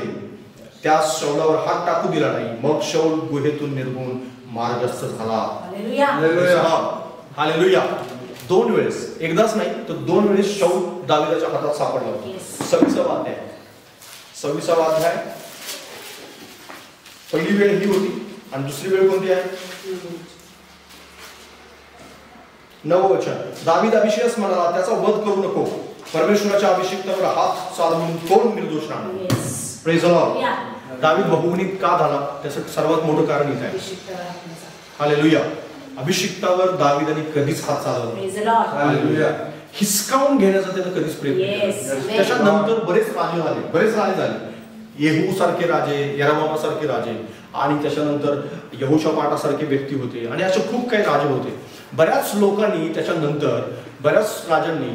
त्यास शौलावर हात टाकू दिला नाही. मग शौल गुहेतून निर्गुण मार्गस्थ झाला. हालेलुया. 2 वेळेस, एकदाच नाही तर 2 वेळेस शौल दावीदाच्या हातात सापडला होता. 26वा अध्याय पहिली वेळ ही होती आणि दुसरी वेळ कोणती आहे? 9 वचन. दावीद अभिषेक म्हणाला, त्याचा वध करू नको. परमेश्वराच्या अभिषेकावर हात चालवून कोण निर्दोष राहणार? Praise the Lord. दावीद बहुगुणित का झाला त्याचं सर्वात मोठं कारण इथे आहे. हालेलुया. अभिषिक्तावर दावीदाने कधीच हात चालवला. हालेलुया. हिसकावून घेण्याचा त्यानं कधीच प्रयत्न. त्याच्यानंतर बरेच राजे झाले. येहू सारखे राजे, यरोबाम सारखे राजे, आणि त्याच्यानंतर यहोशापाटासारखे व्यक्ती होते, आणि असे खूप काही राजे होते. बऱ्याच लोकांनी त्याच्यानंतर बऱ्याच राजांनी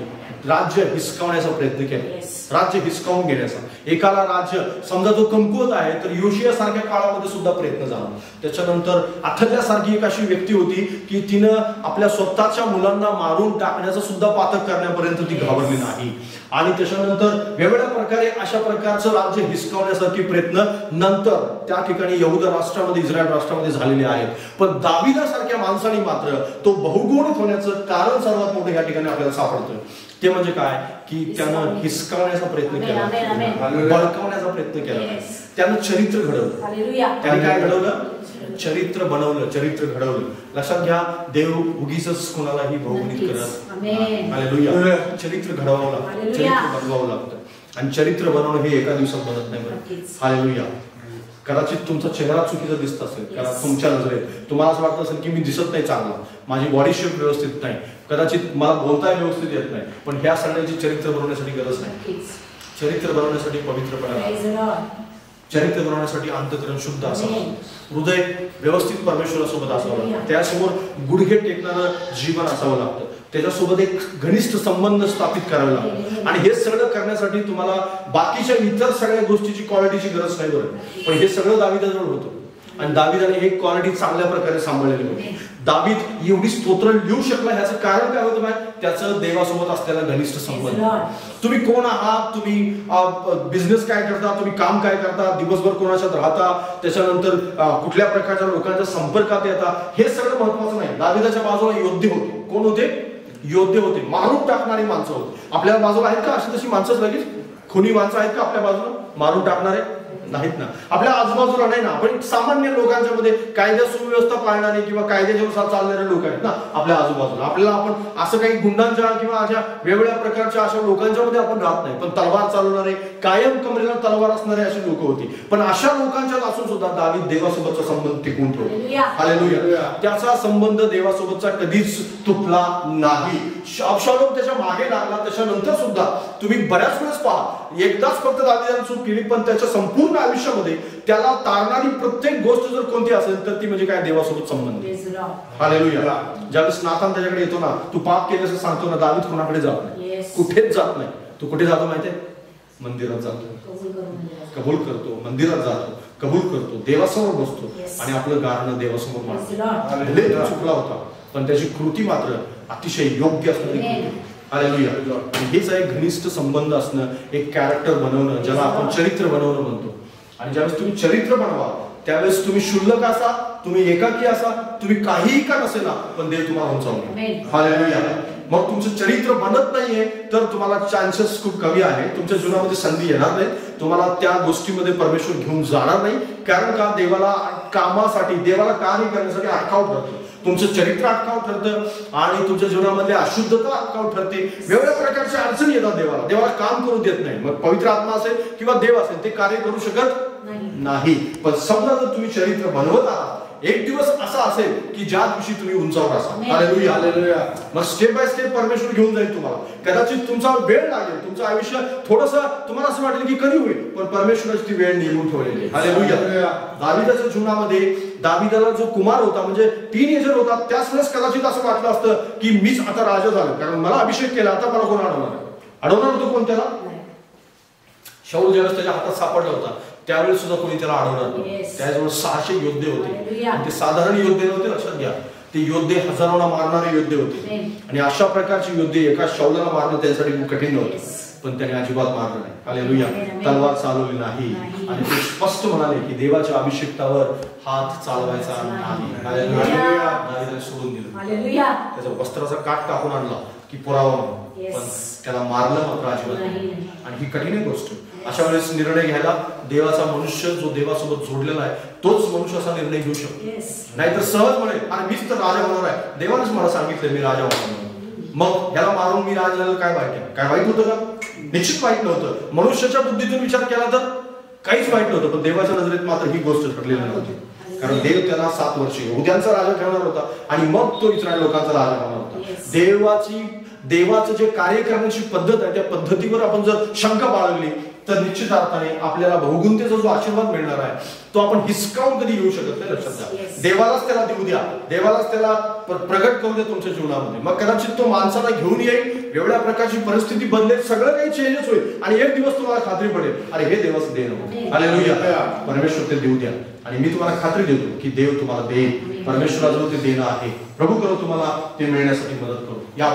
राज्य हिसकावण्याचा प्रयत्न केला. Yes. राज्य हिसकावून घेण्याचा. एकाला राज्य समजा जो कमकुवत आहे तर योशिया सारख्या काळामध्ये सुद्धा प्रयत्न झाला. त्याच्यानंतर अथल्या सारखी एक अशी व्यक्ती होती की तिनं आपल्या स्वतःच्या मुलांना मारून टाकण्याचा सुद्धा पातक करण्यापर्यंत ती घाबरली नाही. आणि त्याच्यानंतर वेगवेगळ्या प्रकारे अशा प्रकारचं राज्य हिसकावण्यासारखे प्रयत्न नंतर त्या ठिकाणी यहूदा राष्ट्रामध्ये, इस्रायल राष्ट्रामध्ये झालेले आहेत. पण दाविदासारख्या माणसाने मात्र तो बहुगुणित होण्याचं कारण सर्वात मोठं या ठिकाणी आपल्याला सापडतं. ते म्हणजे काय की त्यानं हिसकावण्याचा प्रयत्न केला, बळकावण्याचा प्रयत्न केला. त्यानं चरित्र घडवलं. त्याने काय घडवलं? चरित्र बनवलं, चरित्र घडवलं. लक्षात घ्या, देव उगीच कोणालाही बहुगुणित करत. हालेलुया. चरित्र घडवावं लागतं, चरित्र बनवावं लागतं. आणि चरित्र बनवणं हे एका दिवसात बनत नाही बरं. हालेलुया. कदाचित तुमचा चेहरा चुकीचा दिसत असेल, कारण तुमच्या नजरेत तुम्हाला असं वाटत असेल की मी दिसत नाही चांगला, माझी बॉडी शेप व्यवस्थित नाही, कदाचित मला बोलता व्यवस्थित येत नाही. पण ह्या सगळ्याची चरित्र बनवण्यासाठी गरज नाही. चरित्र बनवण्यासाठी पवित्रपणा, चरित्र बनवण्यासाठी अंतःकरण शुद्ध असावं, हृदय व्यवस्थित परमेश्वरासोबत असावं लागतं, त्यासमोर गुडघे टेकणारं जीवन असावं लागतं, त्याच्यासोबत एक घनिष्ठ संबंध स्थापित करावे लागतात. आणि हे सगळं करण्यासाठी तुम्हाला बाकीच्या इतर सगळ्या गोष्टीची क्वालिटीची गरज नाही बरं. पण हे सगळं दाविदाजवळ होतं. आणि दाविदाने एक क्वालिटी चांगल्या प्रकारे सांभाळलेली होती. दावीद एवढी स्तोत्र लिहू शकला ह्याचं कारण काय होतं माहिती? त्याचं देवासोबत असलेला घनिष्ठ संबंध. तुम्ही कोण आहात, तुम्ही बिझनेस काय करता, तुम्ही काम काय करता, दिवसभर कोणाच्यात राहता, त्याच्यानंतर कुठल्या प्रकारच्या लोकांच्या संपर्कात येता, हे सगळं महत्वाचं नाही. दाविदाच्या बाजूला योद्धे होते. कोण होते? योद्धे होते. मारून टाकणारी माणसं होती. आपल्या बाजूला आहेत का अशी तशी माणसंच? लगेच खुनी माणसं आहेत का आपल्या बाजूला? मारून टाकणारे नाहीत ना. आपल्या आजूबाजूला नाही ना. आपण सामान्य लोकांच्या मध्ये कायदा सुव्यवस्था पाळणारे किंवा कायद्यानुसार चालणारे लोक आहेत ना आपल्या आजूबाजूला. आपल्याला आपण असं काही गुंडांच्या किंवा अशा वेगवेगळ्या प्रकारच्या अशा लोकांच्या मध्ये आपण राहत नाही. पण तलवार चालवणारे, कायम कमरेला तलवार असणारे अशी लोक होती. पण अशा लोकांच्यात असून सुद्धा दावीद देवासोबतचा संबंध टिकवून ठेवला. हालेलुया. त्याचा संबंध देवासोबतचा कधीच तुटला नाही. अबशालोम त्याच्या मागे लागला, त्याच्यानंतर सुद्धा तुम्ही बऱ्याच वेळेस पहा, एकदाच फक्त दाविदाने चूक केली, पण त्याच्या संपूर्ण आयुष्यामध्ये त्याला तारणारी प्रत्येक गोष्ट जर कोणती असेल तर ती म्हणजे काय? देवासोबत संबंध. हालेलुया. ज्यावेळेस नातान त्याच्याकडे येतो ना, तू पाप केलं असं सांगतो ना, दावीद कोणाकडे जात नाही, कुठेच जात नाही. तू कुठे जातो माहितीये? मंदिरात जातो, कबूल करतो, मंदिरात जातो, कबूल करतो, देवासमोर बसतो आणि आपलं गाणं देवासमोर मांडतो. चुकला होता पण त्याची कृती मात्र अतिशय योग्य असणारी कृती. हालेलुया. हेच आहे घनिष्ठ संबंध असणं, एक कॅरेक्टर बनवणं, ज्याला आपण चरित्र बनवणं म्हणतो. आणि ज्यावेळेस तुम्ही चरित्र बनवा त्यावेळेस तुम्ही क्षुल्लक असा, तुम्ही एकाकी असा, तुम्ही काहीही का नसेना, पण देव तुम्हाला उंचावतो. हालेलुया. मग तुमचं चरित्र बनत नाहीये तर तुम्हाला चान्सेस खूप कमी आहे, तुमच्या जीवनामध्ये संधी येणार नाही, तुम्हाला त्या गोष्टीमध्ये परमेश्वर घेऊन जाणार नाही. कारण का? देवाला कामासाठी, देवाला कार्य करण्यासाठी अटकाव ठरतो. तुमचं चरित्र अटकाव ठरतं आणि तुमच्या जीवनामध्ये अशुद्धता अटकाव ठरते. वेगवेगळ्या प्रकारच्या अडचणी येतात देवाला, देवाला काम करू देत नाही. मग पवित्र आत्मा असेल किंवा देव असेल ते कार्य करू शकत नाही. पण समजा जर तुम्ही चरित्र बनवत आहात, एक दिवस असा असेल की ज्या दिवशी तुम्ही उंचावर असाल. हालेलुया. हालेलुया. मग स्टेप बाय स्टेप परमेश्वर घेऊन जाईल तुम्हाला. कदाचित तुमचा वेळ लागेल, तुमचं आयुष्य थोडंसं तुम्हाला असं वाटेल की कधी होईल, पण परमेश्वराची ती वेळ निवडून ठेवलेली आहे. हालेलुया. दाविदाच्या जीवनामध्ये दाविदाला जो कुमार होता म्हणजे टीनएजर होता, त्याच वेळेस कदाचित असं वाटलं असतं की मीच आता राजा झालो, कारण मला अभिषेक केला, आता मला कोण अडवणार? अडवणार होतं कोण त्याला? शाऊल ज्यावेळेस त्याच्या हातात सापडला होता त्यावेळेस सुद्धा कोणी त्याला अडवणार नव्हतं. त्याजवळ 600 योद्धे होते. ते साधारण योद्धे नव्हते, लक्षात घ्या. ते योद्धे हजारोना मारणारे योद्धे होते. आणि अशा प्रकारचे योद्धे एका शाऊलाला मारणं त्यासाठी कठीण नव्हतं, पण त्याने अजिबात मारलं नाही. हालेलुया. तलवार चालवली नाही आणि ते स्पष्ट म्हणाले की देवाच्या अभिषेक्तावर हात चालवायचा नाही. हालेलुया. दाविदाने सोडून दिलं. हालेलुया. त्याचा वस्त्राचा काट कापून आणला की पुरावा म्हणून, पण त्याला मारलं मात्र अजिबात नाही. आणि ही कठीण गोष्ट. अशा वेळेस निर्णय घ्यायला देवाचा मनुष्य जो देवासोबत जोडलेला आहे तोच मनुष्य असा निर्णय घेऊ शकतो. नाहीतर सहज म्हणे आणि मीच तर राजा होणार आहे, देवानेच मला सांगितलं मी राजा होणार, मग ह्याला मारून मी राजा झालं, काय वाईट आहे? काय वाईट होतं का? निश्चित वाईट नव्हतं. मनुष्याच्या बुद्धीतून विचार केला तर काहीच वाईट नव्हतं, पण देवाच्या नजरेत मात्र ही गोष्ट ठरलेली नव्हती. कारण देव त्याला 7 वर्ष उद्यांचा राजा ठेवणार होता आणि मग तो इस्रायल लोकांचा राजा होणार होता. देवाचं जे कार्य करण्याची पद्धत आहे त्या पद्धतीवर आपण जर शंका बाळगली तर निश्चित अर्थाने आपल्याला बहुगुणतेचा जो आशीर्वाद मिळणार आहे तो आपण हिसकावून कधी येऊ शकत नाही. लक्षात घ्या, देवालाच त्याला देऊ द्या, देवालाच त्याला प्रगट करू द्या तुमच्या जीवनामध्ये. मग कदाचित तो माणसाला घेऊन येईल, वेगळ्या प्रकारची परिस्थिती बदलेल, सगळं काही चेंजेस होईल आणि एक दिवस तुम्हाला खात्री पडेल अरे हे देवाचं देणं. हालेलुया. परमेश्वर ते देऊ द्या आणि मी तुम्हाला खात्री देतो की देव तुम्हाला देईल. परमेश्वराजवळ ते देणं आहे. प्रभू करो तुम्हाला ते मिळण्यासाठी मदत करू. या